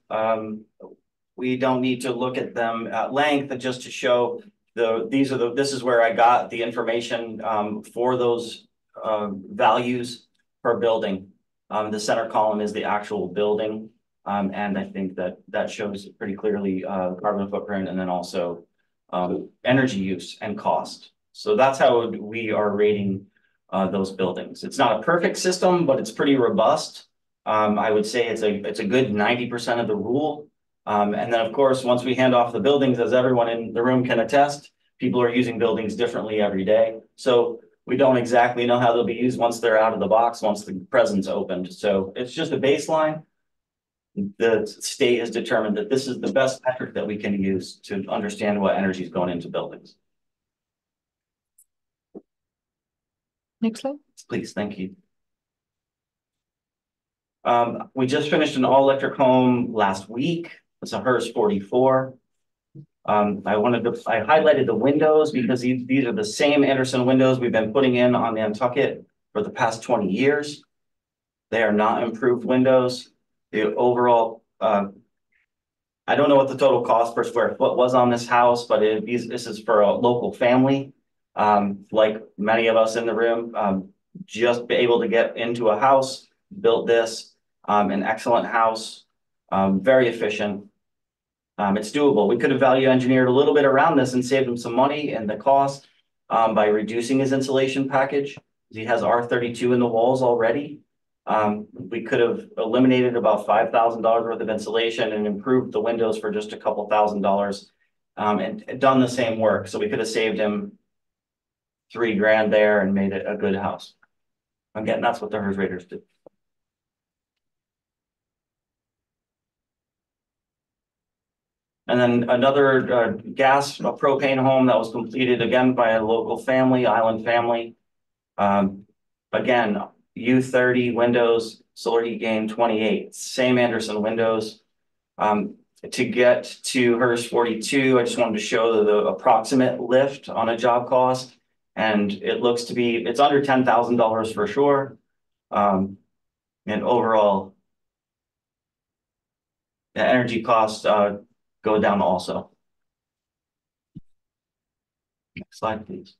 We don't need to look at them at length, just to show this is where I got the information for those values per building. The center column is the actual building, and I think that shows pretty clearly carbon footprint and then also energy use and cost. So that's how we are rating those buildings. It's not a perfect system, but it's pretty robust. I would say it's a good 90% of the rule. And then of course, once we hand off the buildings, as everyone in the room can attest, people are using buildings differently every day. So we don't exactly know how they'll be used once they're out of the box, once the present's opened. So it's just a baseline. The state has determined that this is the best metric that we can use to understand what energy is going into buildings. Next slide. Please, thank you. We just finished an all-electric home last week. It's a HERS 44. I highlighted the windows because these are the same Andersen windows we've been putting in on Nantucket for the past 20 years. They are not improved windows. The overall, I don't know what the total cost per square foot was on this house, but this is for a local family. Like many of us in the room, just be able to get into a house, built this, an excellent house, very efficient. It's doable. We could have value engineered a little bit around this and saved him some money and the cost by reducing his insulation package. He has R32 in the walls already. We could have eliminated about $5,000 worth of insulation and improved the windows for just a couple $1,000 and done the same work. So we could have saved him $3,000 there and made it a good house. Again, that's what the HERS raters do. And then another propane home that was completed again by a local family, Island Family. Again, U30 windows, solar heat gain 28, same Andersen windows. To get to HERS 42, I just wanted to show the approximate lift on a job cost. And it looks to be, it's under $10,000 for sure. And overall, the energy costs go down also. Next slide, please.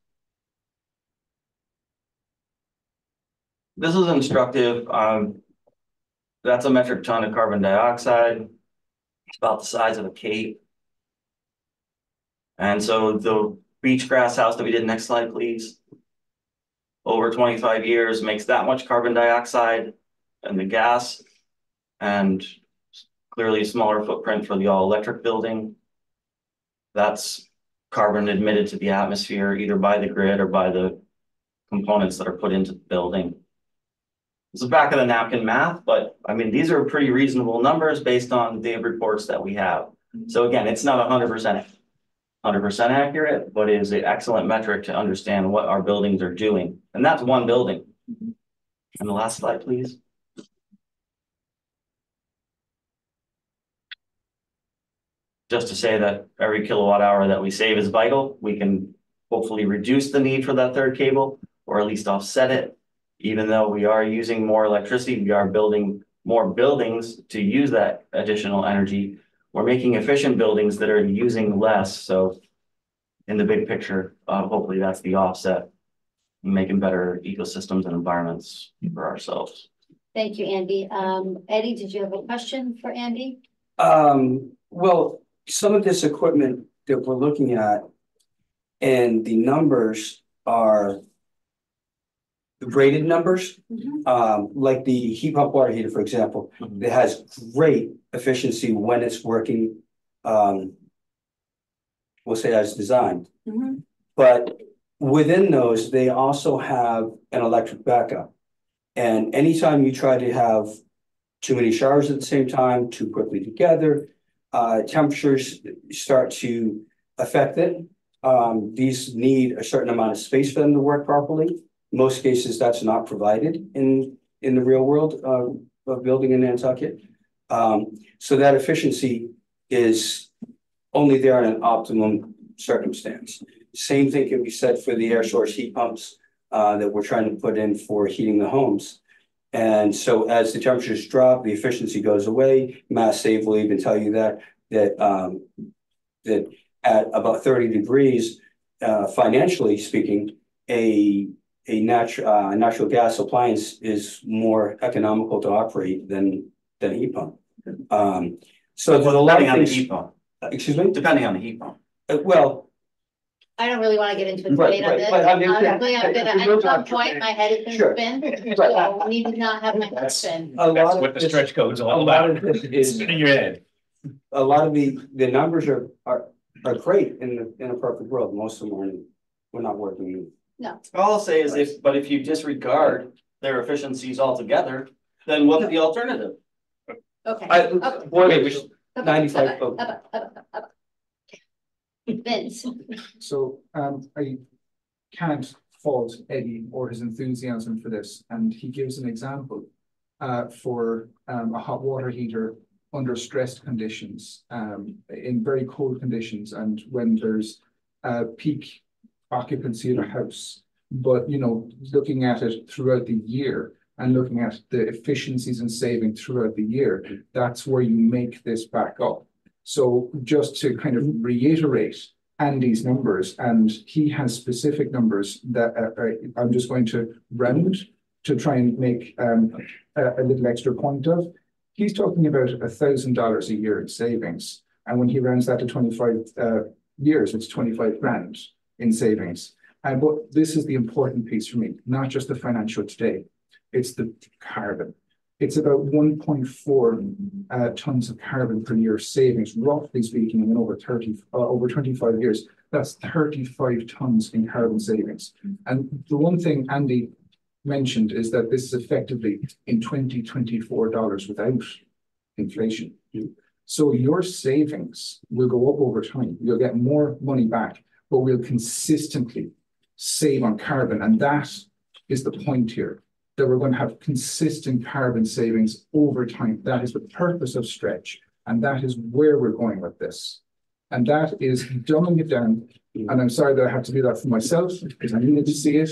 This is instructive. That's a metric ton of carbon dioxide. It's about the size of a cape. And so the beach grass house that we did, next slide, please. Over 25 years makes that much carbon dioxide and the gas, and clearly a smaller footprint for the all-electric building. That's carbon emitted to the atmosphere, either by the grid or by the components that are put into the building. It's the back of the napkin math, but I mean, these are pretty reasonable numbers based on the reports that we have. So again, it's not 100% accurate, but it is an excellent metric to understand what our buildings are doing. And that's one building. And the last slide, please. Just to say that every kilowatt hour that we save is vital. We can hopefully reduce the need for that third cable, or at least offset it. Even though we are using more electricity, we are building more buildings to use that additional energy. We're making efficient buildings that are using less. So in the big picture, hopefully that's the offset, making better ecosystems and environments for ourselves. Thank you, Andy. Eddie, did you have a question for Andy? Well, some of this equipment that we're looking at and the numbers are the rated numbers, like the heat pump water heater, for example, it has great efficiency when it's working, we'll say as designed. But within those, they also have an electric backup. And anytime you try to have too many showers at the same time, too quickly together, temperatures start to affect it. These need a certain amount of space for them to work properly. Most cases, that's not provided in the real world of building in Nantucket. So that efficiency is only there in an optimum circumstance. Same thing can be said for the air source heat pumps that we're trying to put in for heating the homes. And so as the temperatures drop, the efficiency goes away. Mass Save will even tell you that at about 30 degrees, financially speaking, a natural gas appliance is more economical to operate than a heat pump. So there's a lot of things. Heat pump. Excuse me? Depending on the heat pump. Well, I don't really want to get into a debate on this. Honestly, I'm gonna, at some point, my head is gonna spin, so I need to not have my head spin. That's what the stretch code is all about. Is in your head. A lot of the numbers are great in a perfect world. Most of them we're not working. No. All I'll say is if you disregard their efficiencies altogether, then what's the alternative? Okay. Boy, 95. Vince. So I can't fault Eddie or his enthusiasm for this, and he gives an example for a hot water heater under stressed conditions, in very cold conditions, and when there's peak occupancy in a house. But looking at it throughout the year and looking at the efficiencies and saving throughout the year, that's where you make this back up. So just to kind of reiterate Andy's numbers, and he has specific numbers that I'm just going to round to try and make a little extra point of. He's talking about $1,000 a year in savings. And when he rounds that to 25 years, it's 25 grand in savings. But this is the important piece for me, not just the financial today. It's the carbon. It's about 1.4 tons of carbon per year savings, roughly speaking, in over 25 years. That's 35 tons in carbon savings. And the one thing Andy mentioned is that this is effectively in 2024 dollars without inflation. So your savings will go up over time. You'll get more money back, but we'll consistently save on carbon. And that is the point here, that we're going to have consistent carbon savings over time. That is the purpose of Stretch. And that is where we're going with this. And that is dumbing it down. And I'm sorry that I have to do that for myself, because I needed to see it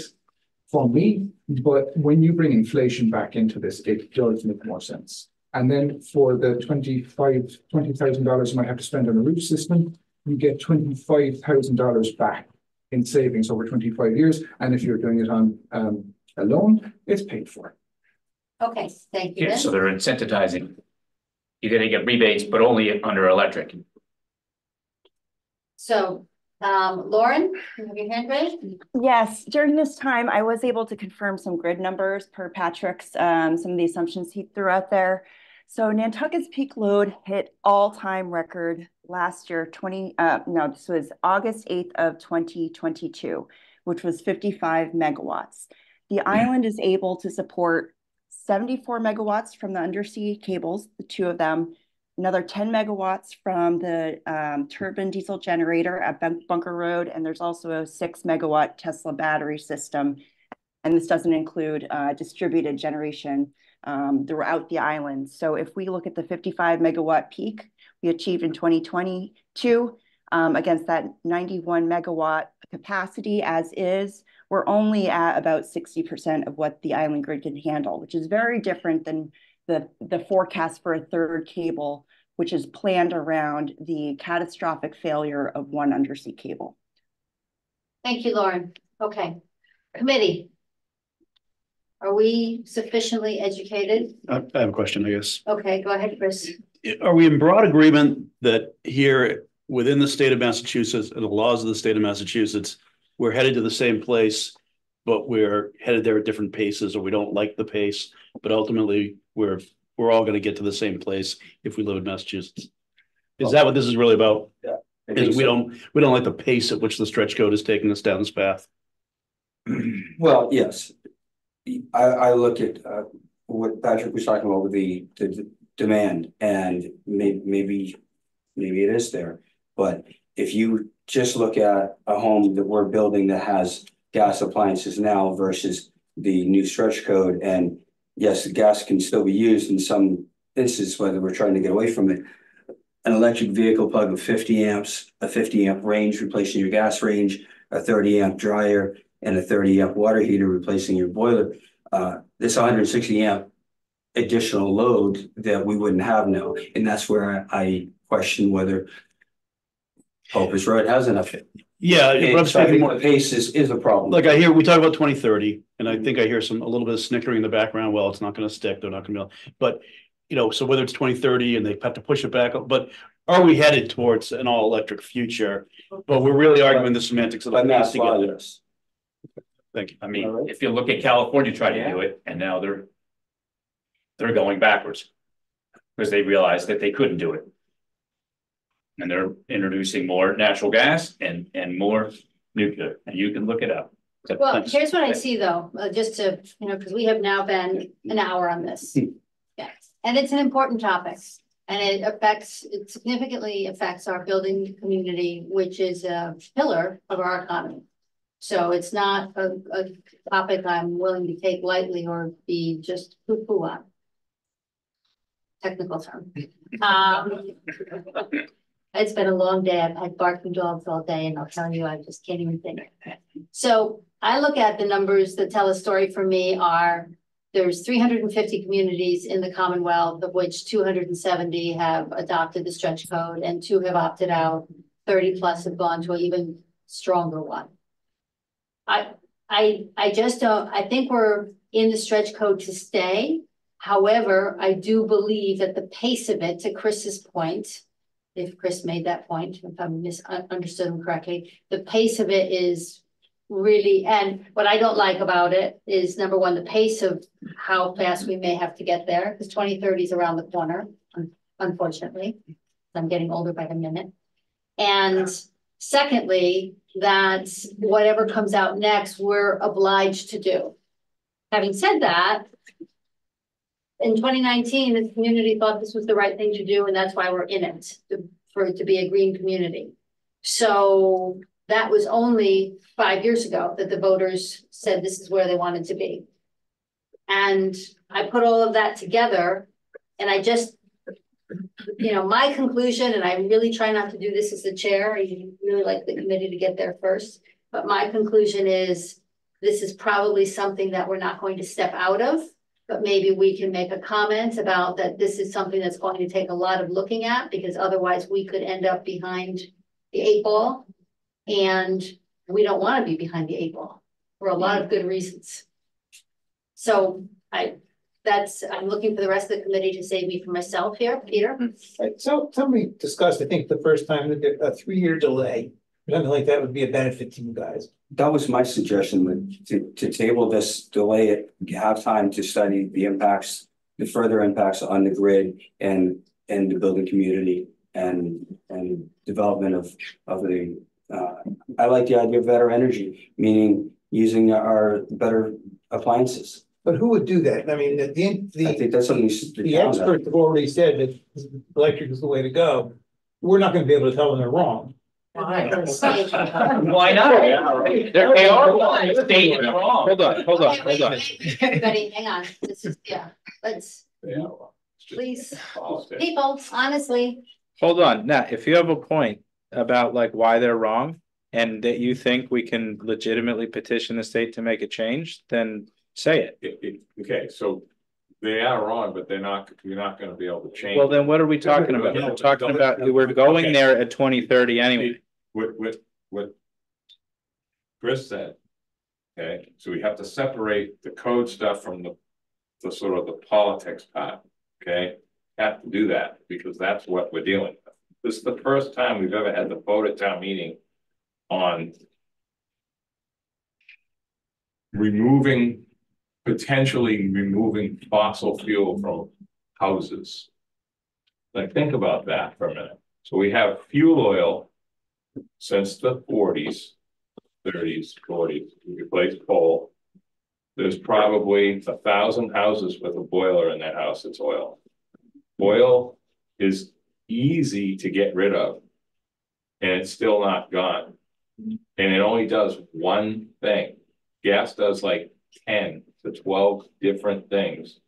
for me. But when you bring inflation back into this, it does make more sense. And then for the $20,000 you might have to spend on a roof system, you get $25,000 back in savings over 25 years. And if you're doing it on a loan, it's paid for. Okay, thank you. Yeah, then. so they're incentivizing. You're gonna get rebates, but only under electric. So, Lauren, you have your hand raised? Yes, during this time, I was able to confirm some grid numbers per Patrick's, some of the assumptions he threw out there. So Nantucket's peak load hit all-time record last year, this was August 8th of 2022, which was 55 megawatts. The island is able to support 74 megawatts from the undersea cables, the two of them, another 10 megawatts from the turbine diesel generator at Bunker Road, and there's also a 6 megawatt Tesla battery system. And this doesn't include distributed generation throughout the island. So if we look at the 55 megawatt peak we achieved in 2022 against that 91 megawatt capacity as is, we're only at about 60% of what the island grid can handle, which is very different than the forecast for a third cable, which is planned around the catastrophic failure of one undersea cable. Thank you, Lauren. Okay, committee. Are we sufficiently educated? I have a question, I guess. Okay, go ahead, Chris. Are we in broad agreement that here within the state of Massachusetts and the laws of the state of Massachusetts, we're headed to the same place, but we're headed there at different paces, or we don't like the pace, but ultimately we're all going to get to the same place if we live in Massachusetts? Is that what this is really about? Yeah. Is we don't like the pace at which the stretch code is taking us down this path? Well, yes. I look at what Patrick was talking about with the demand, and maybe it is there. But if you just look at a home that we're building that has gas appliances now versus the new stretch code, and yes, the gas can still be used in some instances, whether we're trying to get away from it. An electric vehicle plug of 50 amps, a 50 amp range replacing your gas range, a 30 amp dryer, and a 30 amp water heater replacing your boiler. This 160 amp additional load that we wouldn't have now. And that's where I question whether Hope is right, has enough. Yeah, but I'm speaking more. The pace is a problem. Like we talk about 2030, and I think I hear a little bit of snickering in the background. Well, it's not going to stick. They're not going to be, but so whether it's 2030 and they have to push it back, but are we headed towards an all electric future? But we're really arguing the semantics of the piece together. Thank you. I mean, if you look at California trying to do it, and now they're going backwards because they realized that they couldn't do it. And they're introducing more natural gas and more nuclear, and you can look it up. Well, here's what I see though, just to, because we have now been an hour on this. Yeah, and it's an important topic, and it significantly affects our building community, which is a pillar of our economy. So it's not a topic I'm willing to take lightly or be just poo-poo on. Technical term. It's been a long day. I've had barking dogs all day, and I'll tell you, I just can't even think. So I look at the numbers that tell a story for me there's 350 communities in the Commonwealth, of which 270 have adopted the stretch code and 2 have opted out. 30 plus have gone to an even stronger one. I just don't, I think we're in the stretch code to stay. However, I do believe that the pace of it, to Chris's point, if Chris made that point, if I misunderstood him correctly, the pace of it is really, and what I don't like about it is, number one, the pace of how fast we may have to get there, because 2030 is around the corner, unfortunately. I'm getting older by the minute. And secondly, that whatever comes out next, we're obliged to do. Having said that, in 2019, the community thought this was the right thing to do, and that's why we're in it, for it to be a green community. So that was only 5 years ago that the voters said this is where they wanted to be. And I put all of that together, and I just, my conclusion, and I really try not to do this as the chair, I really like the committee to get there first, but my conclusion is this is probably something that we're not going to step out of. But maybe we can make a comment about that this is something that's going to take a lot of looking at, because otherwise we could end up behind the 8 ball. And we don't want to be behind the 8 ball for a lot of good reasons. So I'm looking for the rest of the committee to save me from myself here, Peter. Right, so somebody discussed, I think the first time, that a 3-year delay, something like that would be a benefit to you guys. That was my suggestion, to table this, delay it, have time to study the impacts, the further impacts on the grid and the building community and development of the, I like the idea of better energy, meaning using our better appliances. But who would do that? I mean, I think that's something the experts have already said that electric is the way to go. We're not going to be able to tell them they're wrong. Why not? They are wrong. Stating it wrong. Hold on. Everybody, hang on. This is, let's, please, people, honestly. Hold on. Now, if you have a point about like why they're wrong and that you think we can legitimately petition the state to make a change, then say it. Okay, so they are wrong, but you're not going to be able to change. Well, then what are we talking about? We're talking about, we're going there at 2030 anyway. What Chris said, okay, so we have to separate the code stuff from the sort of the politics part, okay? Have to do that because that's what we're dealing with. This is the first time we've ever had the vote at town meeting on potentially removing fossil fuel from houses. Like, think about that for a minute. So we have fuel oil since the 40s, 30s, 40s, we replaced coal. There's probably 1,000 houses with a boiler in that house that's oil. Oil is easy to get rid of, and it's still not gone. And it only does one thing. Gas does like 10 to 12 different things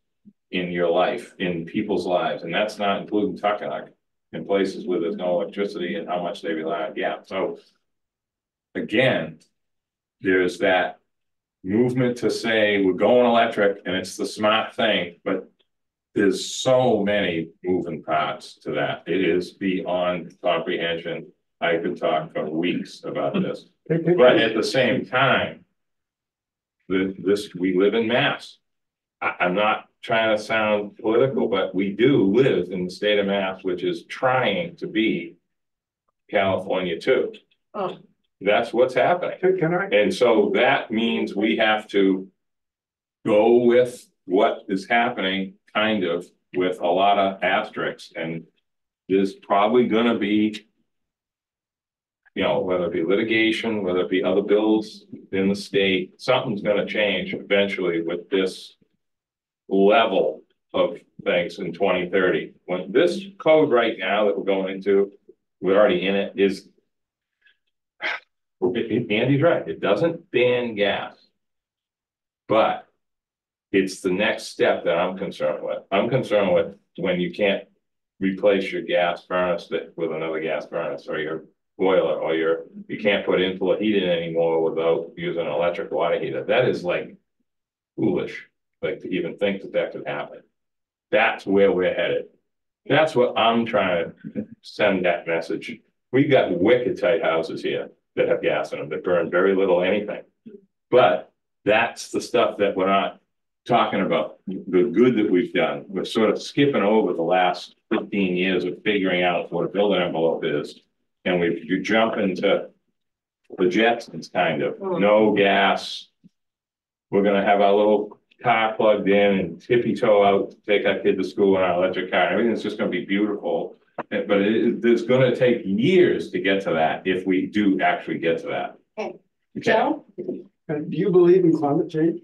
in your life, in people's lives, and that's not including Tuckanuck, in places where there's no electricity and how much they rely on gas. So again, there's that movement to say we're going electric and it's the smart thing, but there's so many moving parts to that. It is beyond comprehension. I could talk for weeks about this, but at the same time, we live in Mass. I'm not trying to sound political, but we do live in the state of Mass, which is trying to be California too. Oh. That's what's happening. And so that means we have to go with what is happening, kind of, with a lot of asterisks. And there's probably going to be, you know, whether it be litigation, whether it be other bills in the state, something's going to change eventually with this level of things in 2030. When this code right now that we're going into, we're already in it, is, Andy's right, it doesn't ban gas, but it's the next step that I'm concerned with. I'm concerned with when you can't replace your gas furnace with another gas furnace, or your boiler, or you can't put inflow heat in anymore without using an electric water heater. That is like foolish, like to even think that could happen. That's where we're headed. That's what I'm trying to send that message. We've got wicked tight houses here that have gas in them that burn very little anything. But that's the stuff that we're not talking about. The good that we've done. We're sort of skipping over the last 15 years of figuring out what a building envelope is. And you jump into the Jetsons, kind of. No gas. We're going to have our little car plugged in and tippy toe out to take our kid to school in our electric car. Everything's just going to be beautiful. But it's going to take years to get to that if we do actually get to that. Okay. Joe? Do you believe in climate change?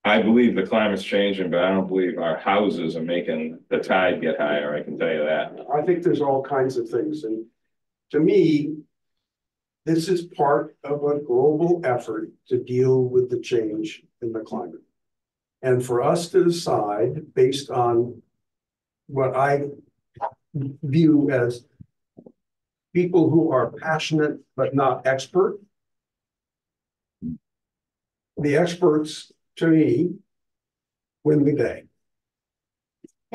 I believe the climate's changing, but I don't believe our houses are making the tide get higher. I can tell you that. I think there's all kinds of things. And to me, this is part of a global effort to deal with the change in the climate. And for us to decide based on what I view as people who are passionate but not expert. The experts, to me, win the day.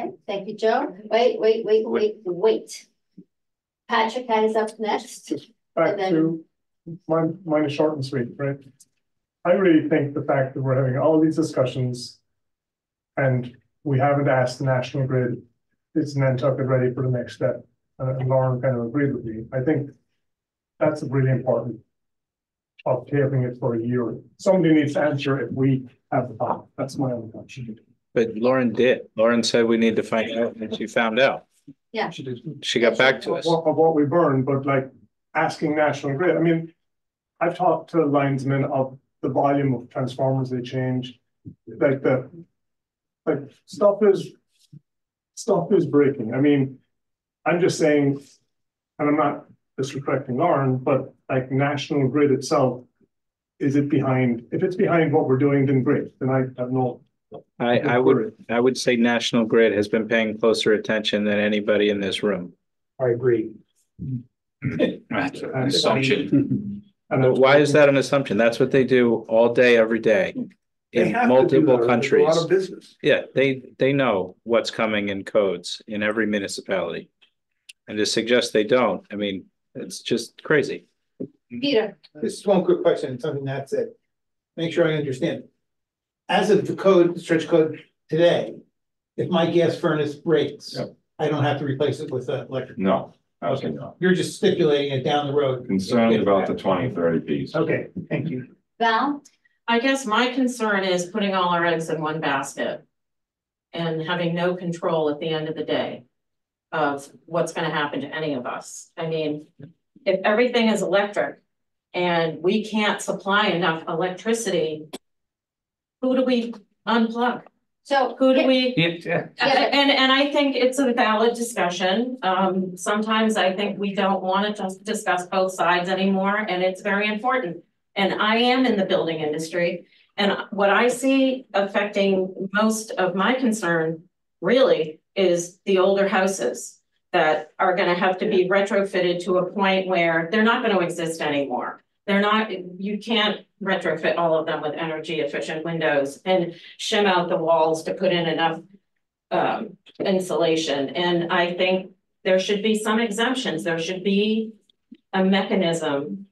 Okay, thank you, Joe. Wait. Patrick is up next. Back to mine is short and sweet, right? I really think the fact that we're having all these discussions and we haven't asked the National Grid, is Nantucket ready for the next step? And Lauren kind of agreed with me. I think that's really important of tabling it for a year. Somebody needs to answer if we have the power. That's my only question. But Lauren did. Lauren said we need to find out, and she found out. Yeah. She did. She got back to us. Of what we burned, but like asking National Grid. I mean, I've talked to linesmen of the volume of transformers they change. Like stuff is breaking. I mean, I'm just saying, and I'm not disrespecting Lauren, but like National Grid itself, is it behind? If it's behind what we're doing, then great. Then I have no. I would say National Grid has been paying closer attention than anybody in this room. I agree. That's an assumption. But why is that an assumption? That's what they do all day, every day in multiple countries. A lot of business. Yeah, they know what's coming in codes in every municipality. And to suggest they don't, I mean, it's just crazy. Peter. This is one quick question, something that's it. Make sure I understand. As of the code, stretch code today, if my gas furnace breaks, I don't have to replace it with electric. No. Okay, you're just stipulating it down the road. Concerned about the 20-30 piece. Okay, thank you. Val? I guess my concern is putting all our eggs in one basket and having no control at the end of the day of what's going to happen to any of us. I mean, if everything is electric and we can't supply enough electricity, who do we unplug? So who do we? Yeah. And I think it's a valid discussion. Sometimes I think we don't want to just discuss both sides anymore, and it's very important. And I am in the building industry, and what I see affecting most of my concern really is the older houses that are going to have to be retrofitted to a point where they're not going to exist anymore. They're not, you can't retrofit all of them with energy efficient windows and shim out the walls to put in enough insulation. And I think there should be some exemptions. There should be a mechanism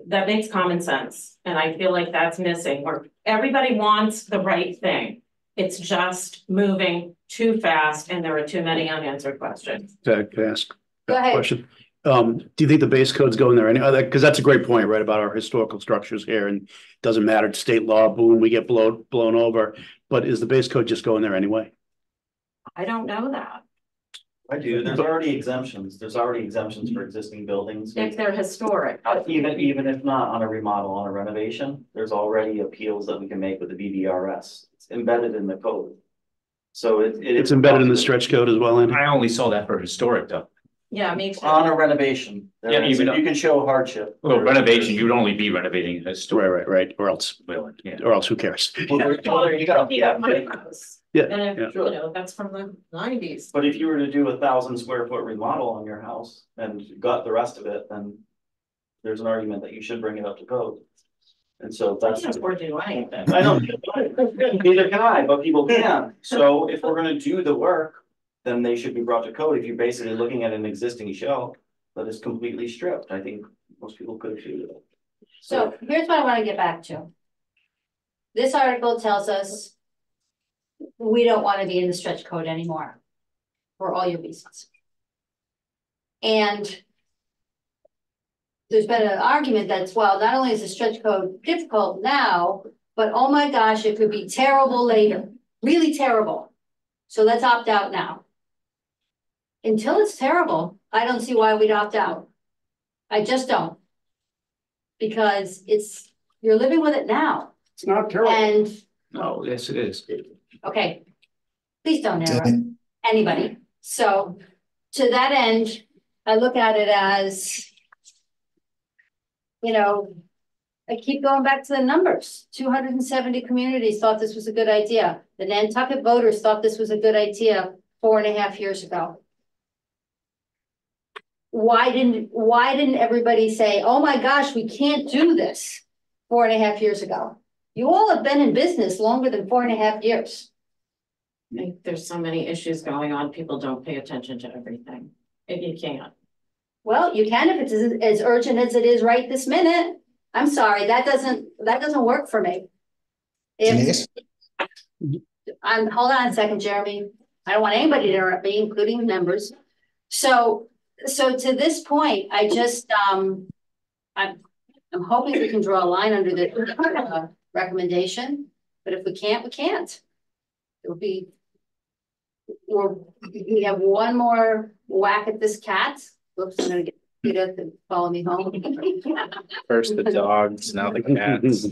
that makes common sense. And I feel like that's missing, where everybody wants the right thing. It's just moving too fast and there are too many unanswered questions. Can I ask Go ahead. a question? Do you think the base code's going there? Because that's a great point, right, about our historical structures here, and it doesn't matter, state law, boom, we get blown over. But is the base code just going there anyway? I don't know that. I do. There's already exemptions. There's already exemptions for existing buildings. If they're historic. Even if not on a remodel, on a renovation, there's already appeals that we can make with the BVRS. It's embedded in the code. So it's embedded in the stretch code as well, Andy? I only saw that for historic though. Yeah, me too. On a renovation. Yeah, even you can show hardship. Well, renovation, you'd only be renovating a historic. Right. Or else, yeah. or else who cares? Well, there you go. Yeah. Yeah. And if, you know, that's from the 90s. But if you were to do 1,000 square foot remodel on your house and got the rest of it, then there's an argument that you should bring it up to code. And so that's. I can't afford to do anything. I know, neither can I, but people can. So if we're gonna do the work, then they should be brought to code. If you're basically looking at an existing shell that is completely stripped, I think most people could do it. So here's what I want to get back to. This article tells us we don't want to be in the stretch code anymore for all your reasons. And there's been an argument that's, well, not only is the stretch code difficult now, but oh my gosh, it could be terrible later, really terrible. So let's opt out now. Until it's terrible, I don't see why we'd opt out. I just don't. Because you're living with it now. It's not terrible. And No, yes, it is. okay, please don't interrupt anybody. So to that end, I look at it as, you know, I keep going back to the numbers. 270 communities thought this was a good idea. The Nantucket voters thought this was a good idea 4.5 years ago. Why didn't everybody say, oh my gosh, we can't do this 4.5 years ago? You all have been in business longer than 4.5 years. Like, there's so many issues going on, people don't pay attention to everything. If you can't. Well, you can if it's as urgent as it is right this minute. I'm sorry, that doesn't work for me. Denise? Hold on a second, Jeremy. I don't want anybody to interrupt me, including members. So to this point, I just, I'm hoping we can draw a line under the recommendation, but if we can't, we can't. It'll be, we have one more whack at this cat. Whoops, I'm gonna get Peter to follow me home. First the dogs, now the cats.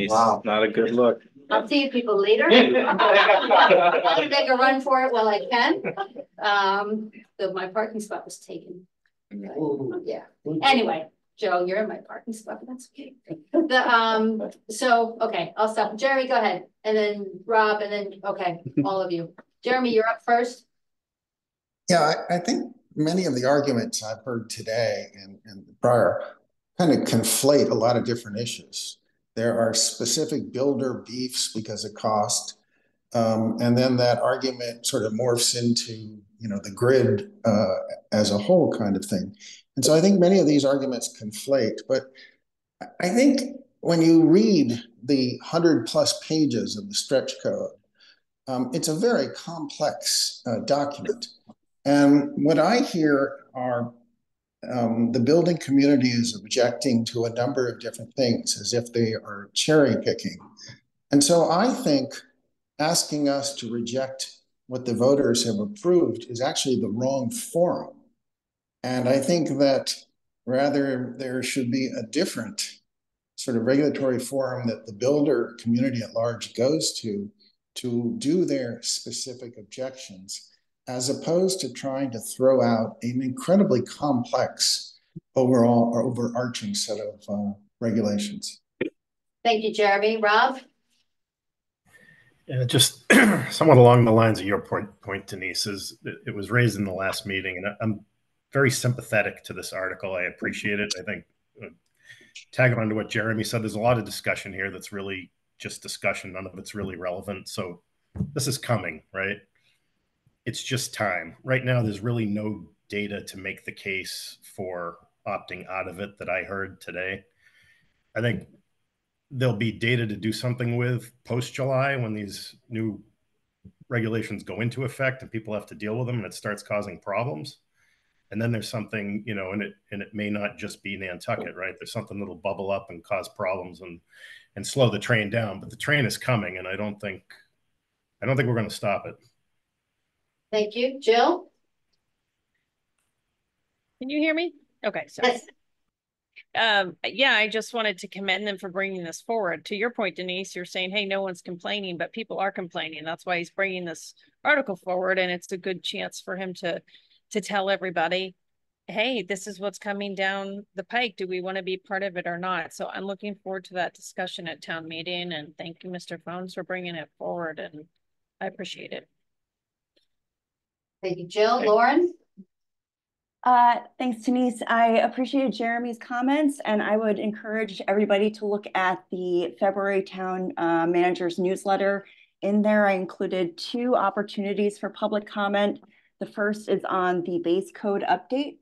Wow. Not a good look. I'll see you people later. I'll make a run for it while I can. My parking spot was taken. Yeah. Anyway, Joe, you're in my parking spot, but that's okay. Okay, I'll stop. Jeremy, go ahead. And then Rob, and then, okay, all of you. Jeremy, you're up first. Yeah, I think many of the arguments I've heard today and prior kind of conflate a lot of different issues. There are specific builder beefs because of cost. And then that argument sort of morphs into, the grid as a whole kind of thing. And so I think many of these arguments conflate, but I think when you read the 100+ pages of the stretch code, it's a very complex document. And what I hear are the building community is objecting to a number of different things as if they are cherry picking. And so I think asking us to reject what the voters have approved is actually the wrong forum. And I think that rather there should be a different sort of regulatory forum that the builder community at large goes to do their specific objections, as opposed to trying to throw out an incredibly complex overall or overarching set of regulations. Thank you, Jeremy. Rob? And just somewhat along the lines of your point, Denise, is it was raised in the last meeting, and I'm very sympathetic to this article. I appreciate it. I think tagging on to what Jeremy said, there's a lot of discussion here that's really just discussion. None of it's really relevant. So this is coming, right? It's just time. Right now, there's really no data to make the case for opting out of it that I heard today. I think there'll be data to do something with post-July when these new regulations go into effect and people have to deal with them and it starts causing problems. And then there's something, and it may not just be Nantucket, right? There's something that'll bubble up and cause problems and slow the train down. But the train is coming, and I don't think we're going to stop it. Thank you. Jill? Can you hear me? Okay, sorry. Yes. Yeah, I just wanted to commend them for bringing this forward. To your point, Denise, you're saying, hey, no one's complaining, but people are complaining. That's why he's bringing this article forward, and it's a good chance for him to tell everybody, hey, this is what's coming down the pike. Do we want to be part of it or not? So I'm looking forward to that discussion at town meeting, and thank you, Mr. Phones, for bringing it forward, and I appreciate it. Thank you, Jill. Lauren? Thanks, Denise. I appreciated Jeremy's comments, and I would encourage everybody to look at the February town manager's newsletter. In there, I included 2 opportunities for public comment. The first is on the base code update,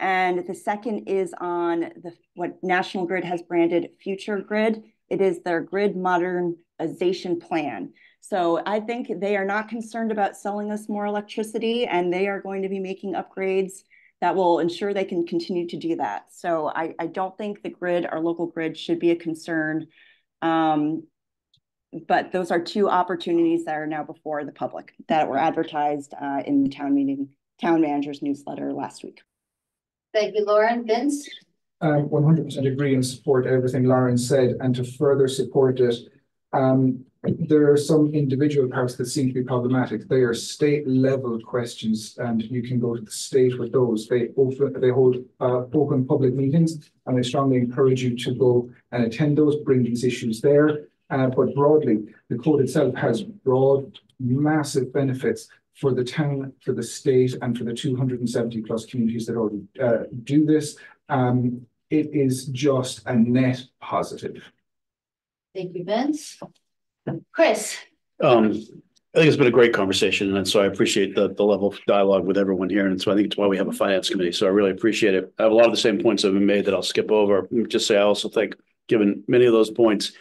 and the second is on what National Grid has branded Future Grid. It is their grid modernization plan. So I think they are not concerned about selling us more electricity, and they are going to be making upgrades that will ensure they can continue to do that. So I don't think the grid, our local grid, should be a concern. But those are 2 opportunities that are now before the public that were advertised in the town manager's newsletter last week. Thank you, Lauren. Vince? 100% agree and support everything Lauren said, and to further support it, there are some individual parts that seem to be problematic. They are state level questions, and you can go to the state with those. They hold open public meetings, and I strongly encourage you to go and attend those, bring these issues there. But broadly, the code itself has broad, massive benefits for the town, for the state, and for the 270+ communities that already do this. It is just a net positive. Thank you, Vince. Chris? I think it's been a great conversation, and so I appreciate the level of dialogue with everyone here, and so I think it's why we have a finance committee, so I really appreciate it. I have a lot of the same points that have been made that I'll skip over. Just say I also think, given many of those points,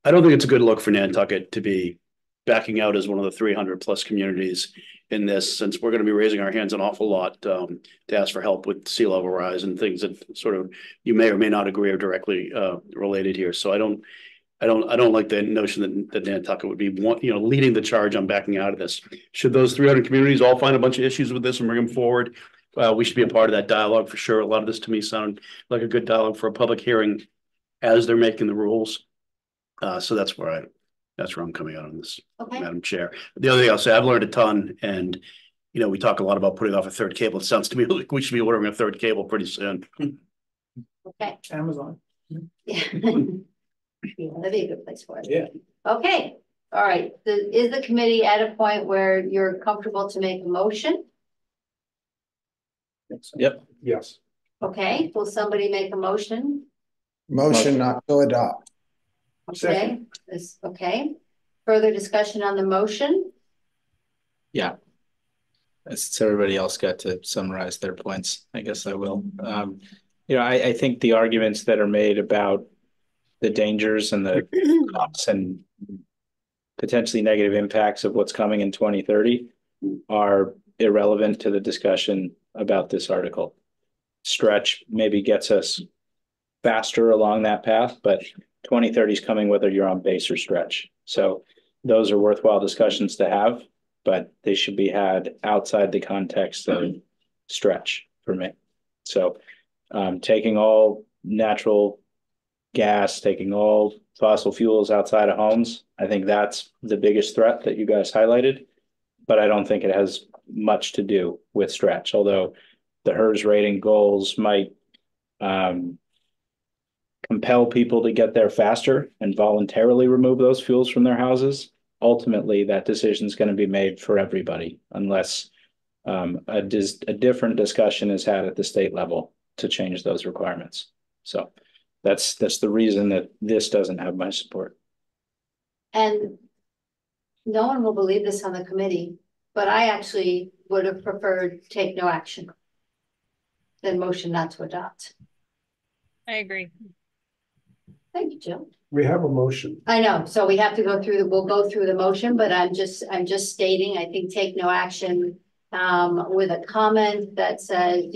I don't think it's a good look for Nantucket to be backing out as one of the 300+ communities in this, since we're going to be raising our hands an awful lot to ask for help with sea level rise and things that sort of you may or may not agree are directly related here. So I don't like the notion that Nantucket would be leading the charge on backing out of this. Should those 300 communities all find a bunch of issues with this and bring them forward, we should be a part of that dialogue for sure. A lot of this to me sounded like a good dialogue for a public hearing as they're making the rules. So that's where I'm coming out on this, Okay. Madam Chair. The other thing I'll say, I've learned a ton, and we talk a lot about putting off a third cable. It sounds to me like we should be ordering a third cable pretty soon. Okay. Amazon. Yeah. Yeah, that'd be a good place for it. Yeah. Okay, all right. Is the committee at a point where you're comfortable to make a motion? Yep. Yes. Okay, will somebody make a motion? Motion not to adopt. Okay, okay. Further discussion on the motion? Yeah. Since everybody else got to summarize their points, I guess I will. I think the arguments that are made about the dangers and the costs and potentially negative impacts of what's coming in 2030 are irrelevant to the discussion about this article. Stretch maybe gets us faster along that path, but 2030 is coming whether you're on base or stretch. So those are worthwhile discussions to have, but they should be had outside the context of stretch for me. So taking all natural gas, taking all fossil fuels outside of homes, I think that's the biggest threat that you guys highlighted, but I don't think it has much to do with stretch, although the HERS rating goals might compel people to get there faster and voluntarily remove those fuels from their houses. Ultimately, that decision is going to be made for everybody unless a different discussion is had at the state level to change those requirements. So that's the reason that this doesn't have my support. And no one will believe this on the committee, but I actually would have preferred take no action than motion not to adopt. I agree. Thank you, Jill. We have a motion. I know, so we have to go through we'll go through the motion, but I'm just stating, I think take no action with a comment that says,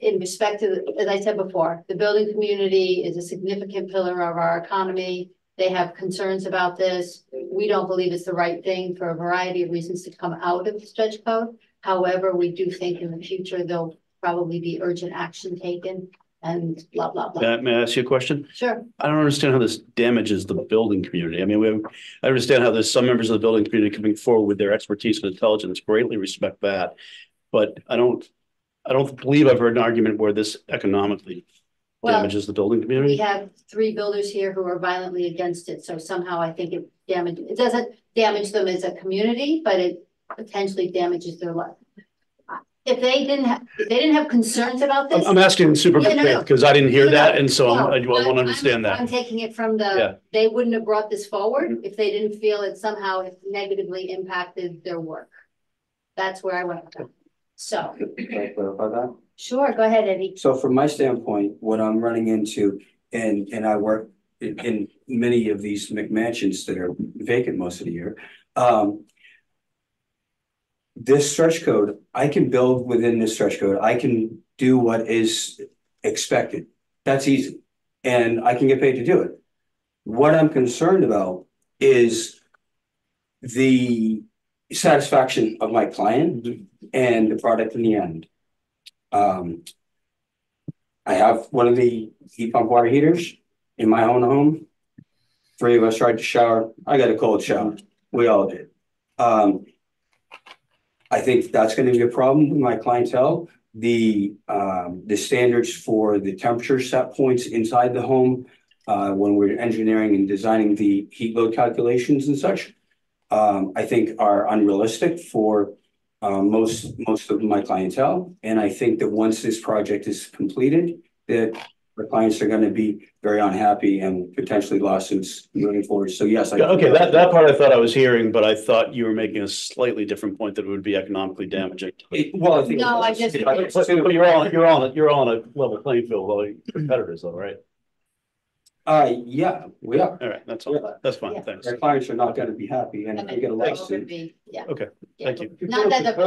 in respect to, as I said before, the building community is a significant pillar of our economy. They have concerns about this. We don't believe it's the right thing for a variety of reasons to come out of the stretch code. However, we do think in the future, there'll probably be urgent action taken and blah, blah, blah. May I ask you a question? Sure. I don't understand how this damages the building community. I mean, I understand how there's some members of the building community coming forward with their expertise and intelligence. Greatly respect that, but I don't believe I've heard an argument where this economically damages the building community. We have 3 builders here who are violently against it, so somehow I think it doesn't damage them as a community, but it potentially damages their life. If they didn't have concerns about this. I'm asking super good faith because I didn't hear that, and so I want to understand that. I'm taking it from they wouldn't have brought this forward if they didn't feel it somehow negatively impacted their work. That's where I went with that. So. Can I clarify that? Sure, go ahead, Eddie. So from my standpoint, what I'm running into, and I work in many of these McMansions that are vacant most of the year. This stretch code, I can build within this stretch code. I can do what is expected. That's easy. And I can get paid to do it. What I'm concerned about is the satisfaction of my client and the product in the end. I have one of the heat pump water heaters in my own home. 3 of us tried to shower. I got a cold shower. We all did. I think that's going to be a problem with my clientele. The standards for the temperature set points inside the home when we're engineering and designing the heat load calculations and such, I think are unrealistic for most of my clientele. And I think that once this project is completed, that our clients are gonna be very unhappy and potentially lawsuits moving forward. So yes. Okay, that part I thought I was hearing, but I thought you were making a slightly different point that it would be economically damaging. Well, I think. No, I just- But you're all on a level playing field, all your competitors though, right? Yeah, we are. All right, that's all. That's fine, thanks. Our clients are not gonna be happy and if they get a lawsuit. Yeah. Okay, thank you. Not that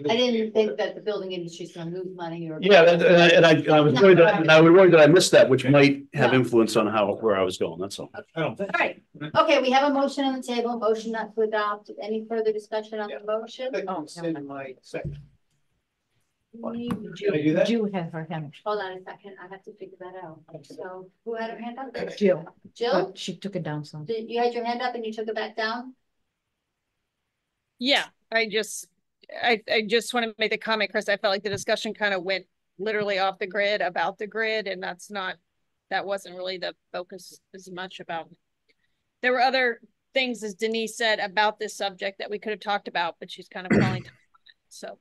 I didn't think that the building industry's gonna lose money or. Yeah, I was worried that I missed that, which might have influence on where I was going, that's all. All right, okay, we have a motion on the table, motion not to adopt. Any further discussion on the motion? Send my second. Jill, I do that? Jill had her hand. hold on a second, I have to figure that out. So who had her hand up? Jill. Jill, But she took it down some. you had your hand up and you took it back down? Yeah, I just want to make the comment, Chris, I felt like the discussion kind of went literally off the grid about the grid, and that wasn't really the focus as much about. There were other things, as Denise said, about this subject that we could have talked about, but she's kind of calling. So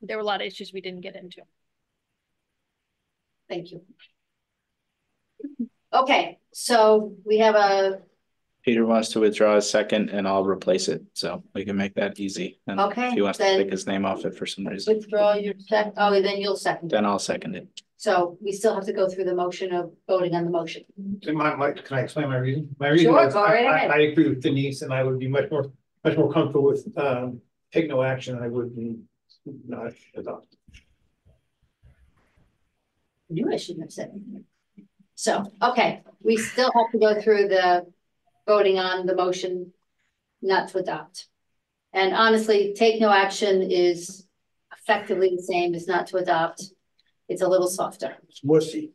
there were a lot of issues we didn't get into. Thank you. Okay, so we have a, Peter wants to withdraw his second and I'll replace it, so we can make that easy. And Okay, if he wants to then- take his name off it for some reason, withdraw your second, oh, and then you'll second. then I'll second it. So we still have to go through the motion of voting on the motion. Can I explain my reason? My reason Sure, was, go right ahead. I agree with Denise and I would be much more comfortable with, take no action. I would be not adopt. Knew I shouldn't have said anything. So, okay, we still have to go through the voting on the motion not to adopt. And honestly, take no action is effectively the same as not to adopt. It's a little softer. It's wussy.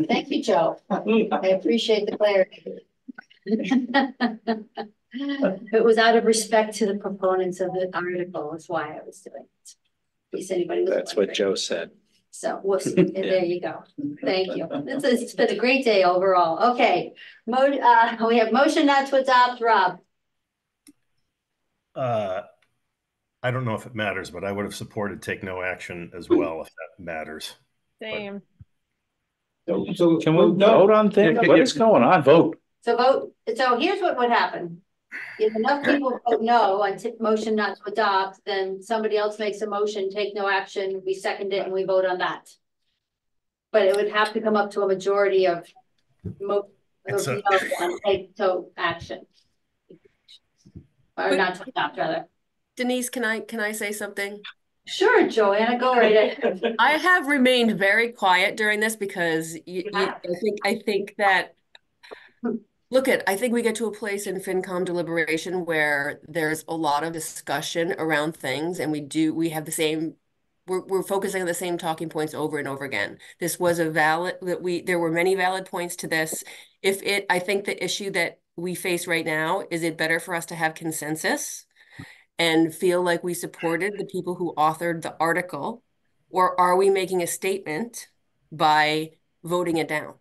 Thank you, Joe. I appreciate the clarity. It was out of respect to the proponents of the article, is why I was doing it. In case anybody was That's what wondering. Joe said. So, and there you go. Thank you. It's been a great day overall. Okay. We have motion not to adopt, Rob. I don't know if it matters, but I would have supported take no action as well if that matters. Same. So Can we vote on things? What is going on? Vote. So vote. So here's what would happen. If enough people vote no on motion not to adopt, then somebody else makes a motion, take no action, we second it and we vote on that. But it would have to come up to a majority of no on take no action. Or not to adopt, rather. Denise, can I say something? Sure, Joanna, go right ahead. I have remained very quiet during this because I think that I think we get to a place in FinCom deliberation where there's a lot of discussion around things, and we have the same. We're focusing on the same talking points over and over again. This was there were many valid points to this. I think the issue that we face right now is it better for us to have consensus and feel like we supported the people who authored the article, or are we making a statement by voting it down?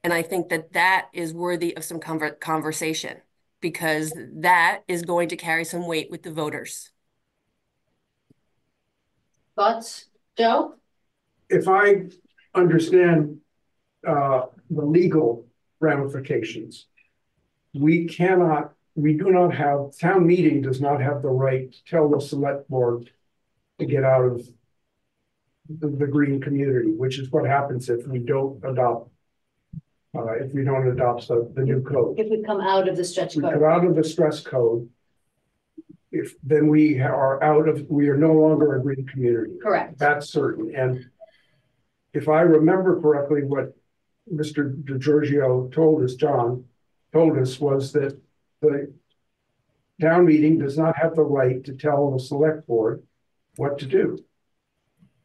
And I think that is worthy of some conversation, because that is going to carry some weight with the voters. Thoughts, Joe? If I understand the legal ramifications, town meeting does not have the right to tell the select board to get out of the green community, which is what happens if we don't adopt the new code. If we come out of the stretch We code. come out of the stress code. Then we are no longer a green community. Correct. That's certain. And if I remember correctly, what Mr. DeGiorgio John told us was that the town meeting does not have the right to tell the select board what to do.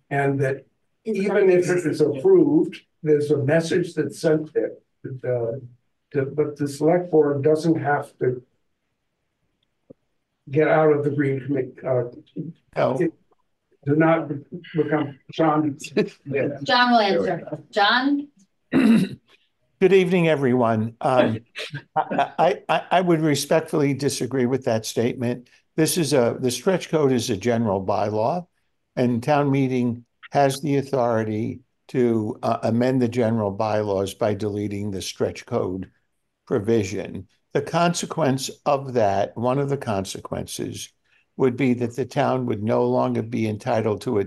And that even if it is approved, there's a message that's sent there. But the select board doesn't have to get out of the green committee. Do not become John. John will answer. John? Good evening, everyone. I would respectfully disagree with that statement. The stretch code is a general bylaw, and town meeting has the authority to amend the general bylaws by deleting the stretch code provision. The consequence of that, one of the consequences, would be that the town would no longer be entitled to a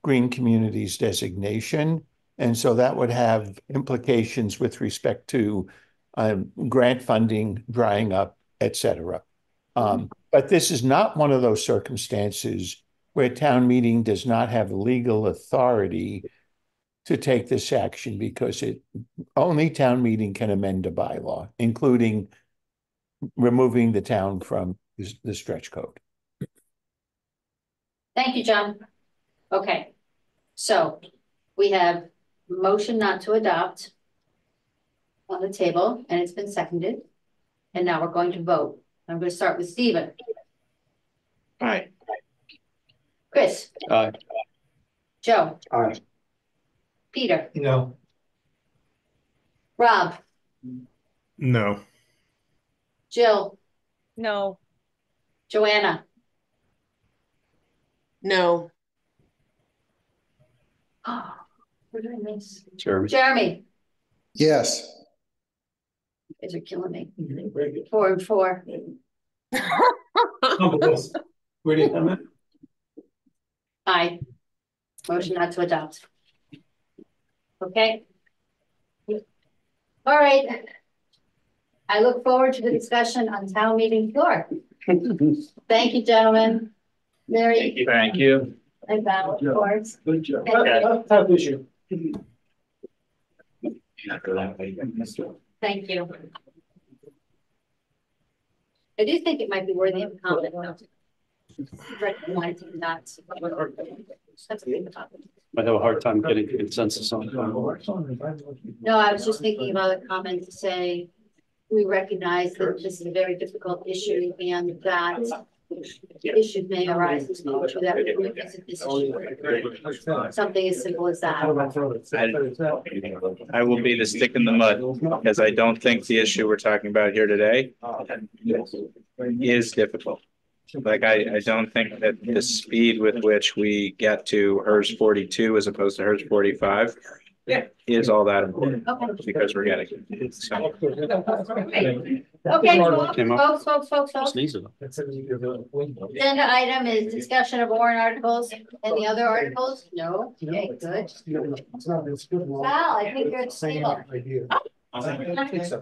green communities designation. And so that would have implications with respect to grant funding drying up, et cetera. But this is not one of those circumstances where town meeting does not have legal authority to take this action, because only town meeting can amend a bylaw, including removing the town from the stretch code. Thank you, John. Okay, so we have motion not to adopt on the table, and it's been seconded. And now we're going to vote. I'm going to start with Stephen. Aye. Chris. Aye. Joe. Aye. Peter. No. Rob. No. Jill. No. Joanna. No. Oh, we're doing this. Jeremy. Jeremy. Yes. You guys are killing me. 4 and 4. Where do you come in? Aye. Motion not to adopt. Okay. All right. I look forward to the discussion on town meeting floor. Thank you, gentlemen. Mary. Thank you. And Val, of course. Good job. Thank you. Thank you. I do think it might be worthy of comment though. Recognizing that. Might have a hard time getting consensus on it. No, I was just thinking about a comment to say, we recognize that this is a very difficult issue and that issues may arise in the future that we revisit this issue. Something as simple as that. I will be the stick in the mud, because I don't think the issue we're talking about here today is difficult. Like, I don't think that the speed with which we get to HERS 42 as opposed to HERS 45 is all that important, because we're getting it. So. Okay, folks. Agenda item is discussion of warrant articles. Any other articles? No. Okay, good. Val, I think you're at the table.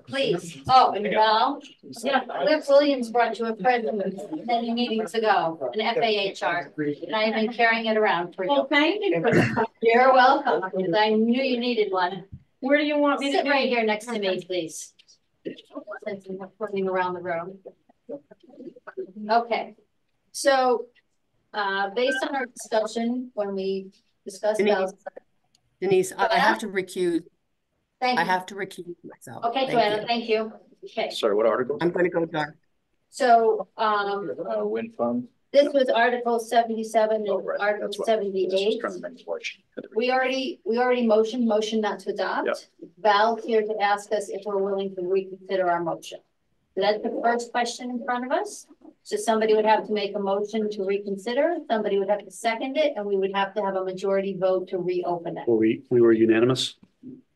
Please. Oh, and Val, yeah, Liv Williams brought you a present many meetings ago, an FAA chart, and I have been carrying it around for you. Well, thank you. You're welcome, because I knew you needed one. Where do you want me to sit right here next to me, please? Since we're running around the room. Okay, so based on our discussion when we discussed Denise, I have to recuse. Thank you. I have to recuse myself. Okay, Joanna, thank you. Okay. Sorry, what article? I'm going to go dark. So wind farm. This was Article 77 and Article 78. We already motion not to adopt. Yep. Val's here to ask us if we're willing to reconsider our motion. So that's the first question in front of us. So somebody would have to make a motion to reconsider, somebody would have to second it, and we would have to have a majority vote to reopen it. Well, we were unanimous.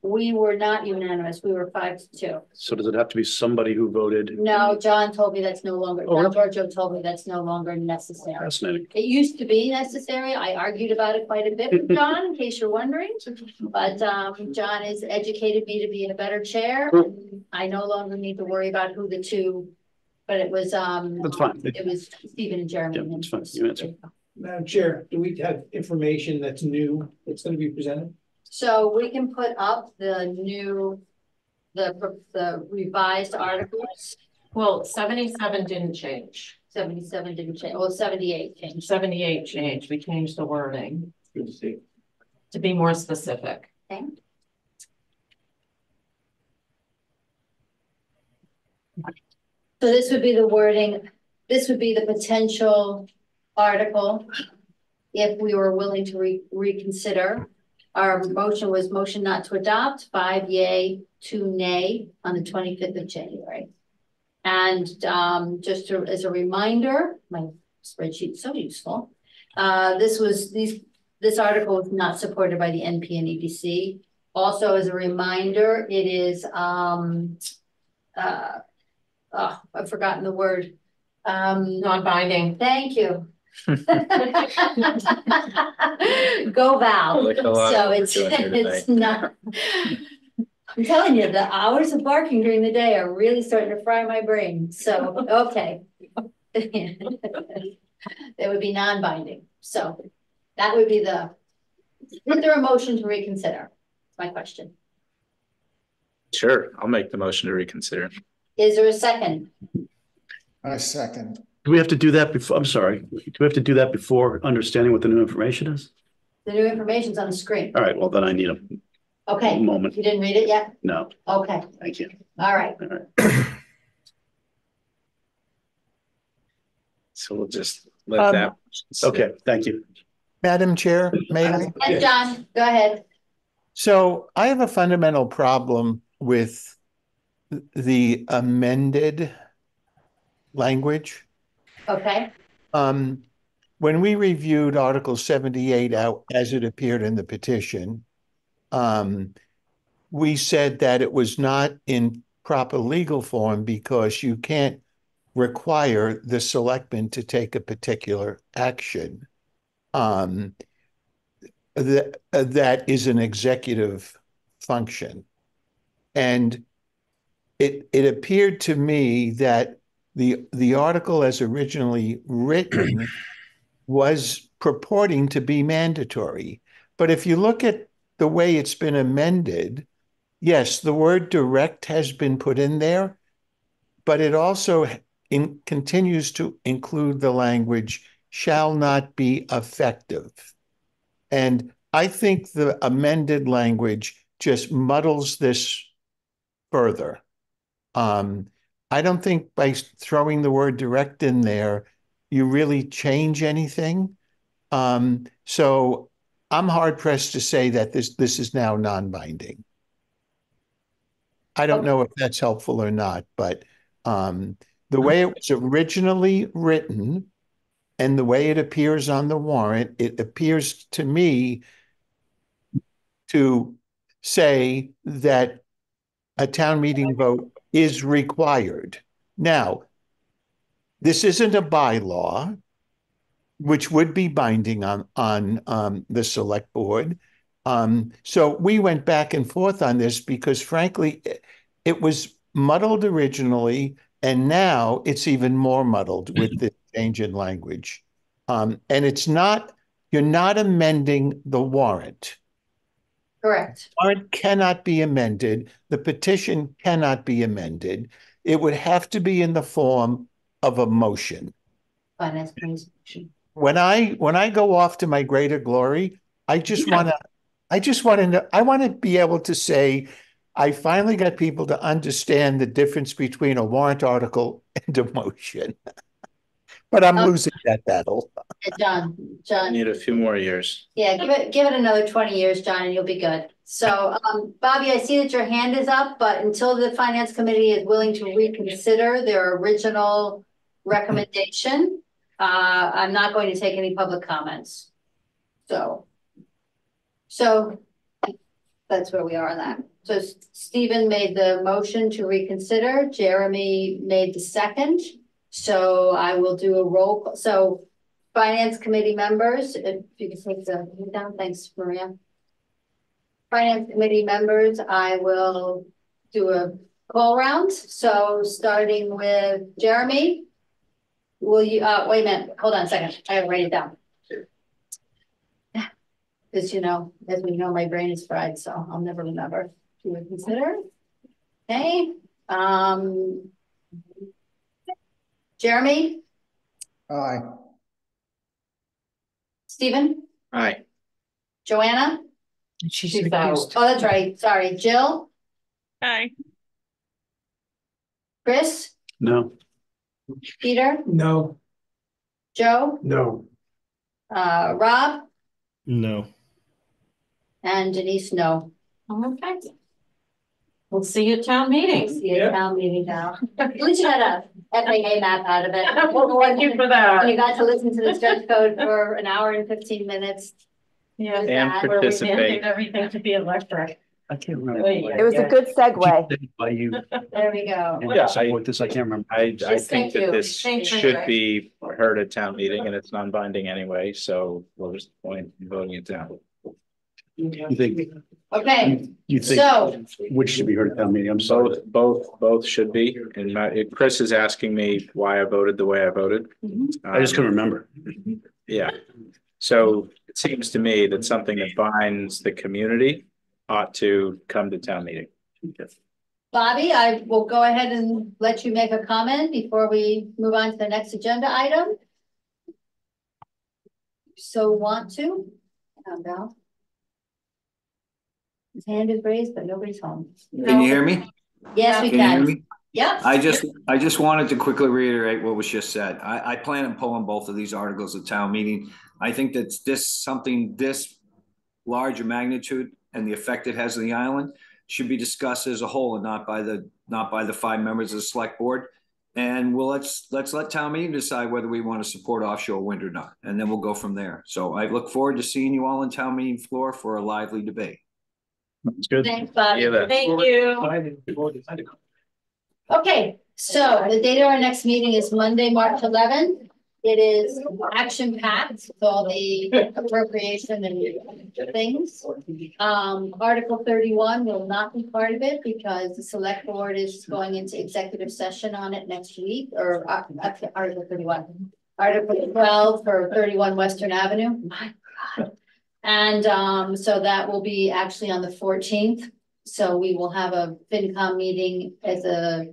We were not unanimous. We were 5-2. So does it have to be somebody who voted? No, John told me that's no longer, Oh, really? Giorgio told me that's no longer necessary. Fascinating. It used to be necessary. I argued about it quite a bit with John, in case you're wondering. But John has educated me to be in a better chair. I no longer need to worry about who the two, but it was That's fine. It was Stephen and Jeremy. Yeah, that's fine. You answered. Madam Chair, do we have information that's new that's going to be presented? So we can put up the new, the revised articles. Well, 77 didn't change. 77 didn't change. Well, 78 changed. 78 changed. We changed the wording Good to see. to be more specific. Okay. So this would be the wording. This would be the potential article if we were willing to reconsider. Our motion was motion not to adopt, 5 yay, 2 nay on the 25th of January. And just as a reminder, my spreadsheet's so useful. This this article is not supported by the NP and EDC. Also, as a reminder, it is, I've forgotten the word. Non-binding. Thank you. Go Val. Like a lot So of it's, what we're doing here it's tonight. not. I'm telling you, the hours of barking during the day are really starting to fry my brain. So, okay. They would be non-binding. So that would be is there a motion to reconsider? That's my question. Sure, I'll make the motion to reconsider. Is there a second? I second. Do we have to do that before? I'm sorry. Do we have to do that before understanding what the new information is? The new information's on the screen. All right, well, then I need a Okay. moment. You didn't read it yet? No. Okay. Thank you. All right. All right. So we'll just let that. Okay, thank you. Madam Chair, may I? And John, go ahead. So I have a fundamental problem with the amended language. Okay. When we reviewed Article 78 out as it appeared in the petition, we said that it was not in proper legal form because you can't require the selectmen to take a particular action. That is an executive function. And it appeared to me that the article as originally written was purporting to be mandatory. But if you look at the way it's been amended, yes, the word direct has been put in there, but it also continues to include the language shall not be effective. And I think the amended language just muddles this further. I don't think by throwing the word direct in there, you really change anything. So I'm hard pressed to say that this is now non-binding. I don't know if that's helpful or not, but the way it was originally written and the way it appears on the warrant, it appears to me to say that a town meeting vote is required. Now, this isn't a bylaw, which would be binding on the select board. So we went back and forth on this because frankly, it was muddled originally, and now it's even more muddled with the change in language. And you're not amending the warrant. Correct. The warrant cannot be amended. The petition cannot be amended. It would have to be in the form of a motion. Finance motion. When I go off to my greater glory, I want to be able to say, I finally got people to understand the difference between a warrant article and a motion. But I'm losing that battle. John. Need a few more years. Yeah, give it another 20 years, John, and you'll be good. So, Bobby, I see that your hand is up, but until the finance committee is willing to reconsider their original recommendation, I'm not going to take any public comments. So that's where we are on that. So Stephen made the motion to reconsider. Jeremy made the second. So I will do a roll call. So finance committee members, if you can take the lead down, thanks, Maria. Finance committee members, I will do a call round. So starting with Jeremy, will you, wait a minute, hold on a second. I gotta write it down. Because, you know, as we know, my brain is fried, so I'll never remember to reconsider. Okay. Jeremy? Aye. Stephen? Aye. Joanna? She's out. Oh, that's right. Sorry. Jill? Aye. Chris? No. Peter? No. Joe? No. Rob? No. And Denise, no. Okay. We'll see you at town meeting. See you at town meeting now. At least you had a FAA map out of it. Well, thank you for that. You got to listen to the stretch code for an hour and 15 minutes. Yeah. With And that, Where we participate. mandate everything to be electric. I can't remember. It was a good segue. By you. There we go. Yeah, Support this, I can't remember. I Just think thank you. that this Thanks for should that. be heard at town meeting, and it's non-binding anyway, so we'll just point voting it down. You think, Okay, you think, so which should be heard at town meeting? I'm sorry. Both should be, and Chris is asking me why I voted the way I voted. I just couldn't remember. Yeah, so it seems to me that something that binds the community ought to come to town meeting. Bobby, I will go ahead and let you make a comment before we move on to the next agenda item. So want to? Val. His hand is raised, but nobody's home. Can you hear me? Yes, we Can you hear can. me? Yep. I just wanted to quickly reiterate what was just said. I plan on pulling both of these articles at town meeting. I think that something this large a magnitude and the effect it has on the island should be discussed as a whole and not by the 5 members of the select board. And let's let town meeting decide whether we want to support offshore wind or not. And then we'll go from there. So I look forward to seeing you all on town meeting floor for a lively debate. That's good. Thanks, Bobby. Yeah, Thank you. Okay, so the date of our next meeting is Monday, March 11th. It is action packed with all the appropriation and things. Article 31 will not be part of it because the select board is going into executive session on it next week, or Article 31. Article 12 for 31 Western Avenue. My God. And so that will be actually on the 14th. So we will have a FinCom meeting as a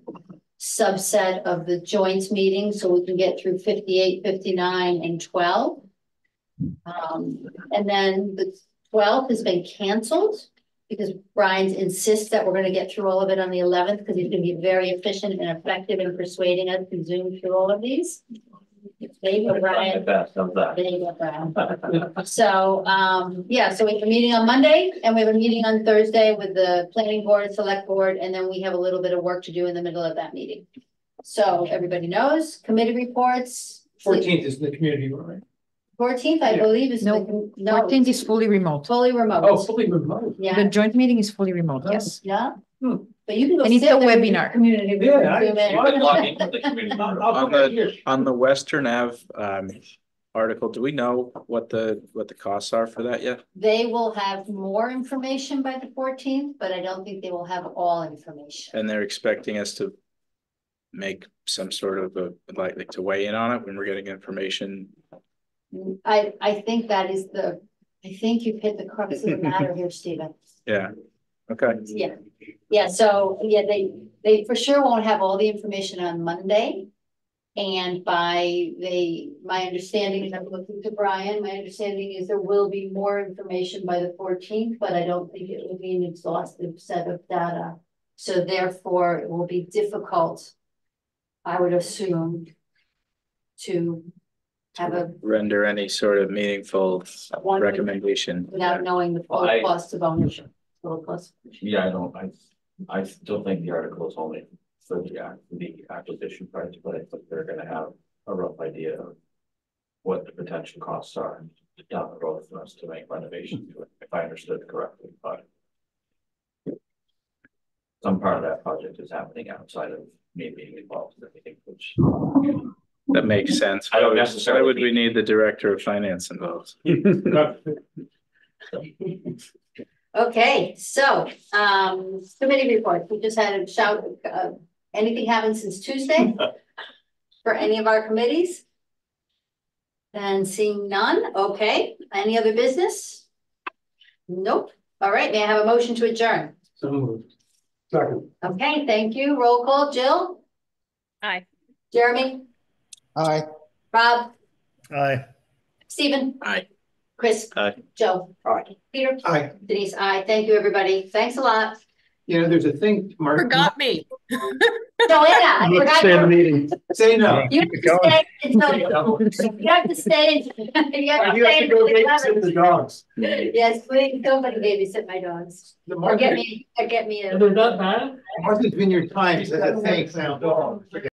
subset of the joint meeting, so we can get through 58, 59, and 12. And then the 12th has been canceled because Brian insists that we're going to get through all of it on the 11th because he's going to be very efficient and effective in persuading us to zoom through all of these. There you go, Brian. There you go, Brian. So, yeah, so we have a meeting on Monday and we have a meeting on Thursday with the planning board, select board, and then we have a little bit of work to do in the middle of that meeting. So everybody knows, committee reports. 14th is the community room, right? 14th, I believe is No, 14th is fully remote. fully remote. Oh, fully remote. Yeah, The joint meeting is fully remote, yes. yeah. But you can go And it's sit a there in the webinar. community room. Yeah, and zoom in. On the Western Ave article, do we know what the costs are for that yet? They will have more information by the 14th, but I don't think they will have all information. And they're expecting us to make some sort of like to weigh in on it when we're getting information. I think that is I think you've hit the crux of the matter here, Stephen. Yeah. Okay. Yeah. Yeah. So yeah, they for sure won't have all the information on Monday. And my understanding, and I'm looking to Brian, my understanding is there will be more information by the 14th, but I don't think it will be an exhaustive set of data. So therefore it will be difficult, I would assume, to have a Render any sort of meaningful recommendation without knowing the full cost of ownership. Total cost. Yeah, I still think the article is only for the acquisition price, but I think they're gonna have a rough idea of what the potential costs are down the road for us to make renovations to it, if I understood correctly, but some part of that project is happening outside of me being involved in anything, which that makes sense. I don't necessarily Why would we need the director of finance involved? Okay, so committee reports. We just had a shout. Anything happened since Tuesday for any of our committees? And seeing none. Okay. Any other business? Nope. All right. May I have a motion to adjourn? So moved. Second. Okay. Thank you. Roll call. Jill. Aye. Jeremy. Aye. Rob. Aye. Stephen. Aye. Chris. Aye. Joe. Aye. Peter. Aye. Denise. Aye. Thank you, everybody. Thanks a lot. You know, there's a thing, Mark. Forgot me. Joanna, I forgot. meeting. Say no. You have to stay until you have to stay. You have to go stay babysit the dogs. Yes, please, somebody babysit my dogs. Or get me a. Martha's Vineyard Times has a thanks now.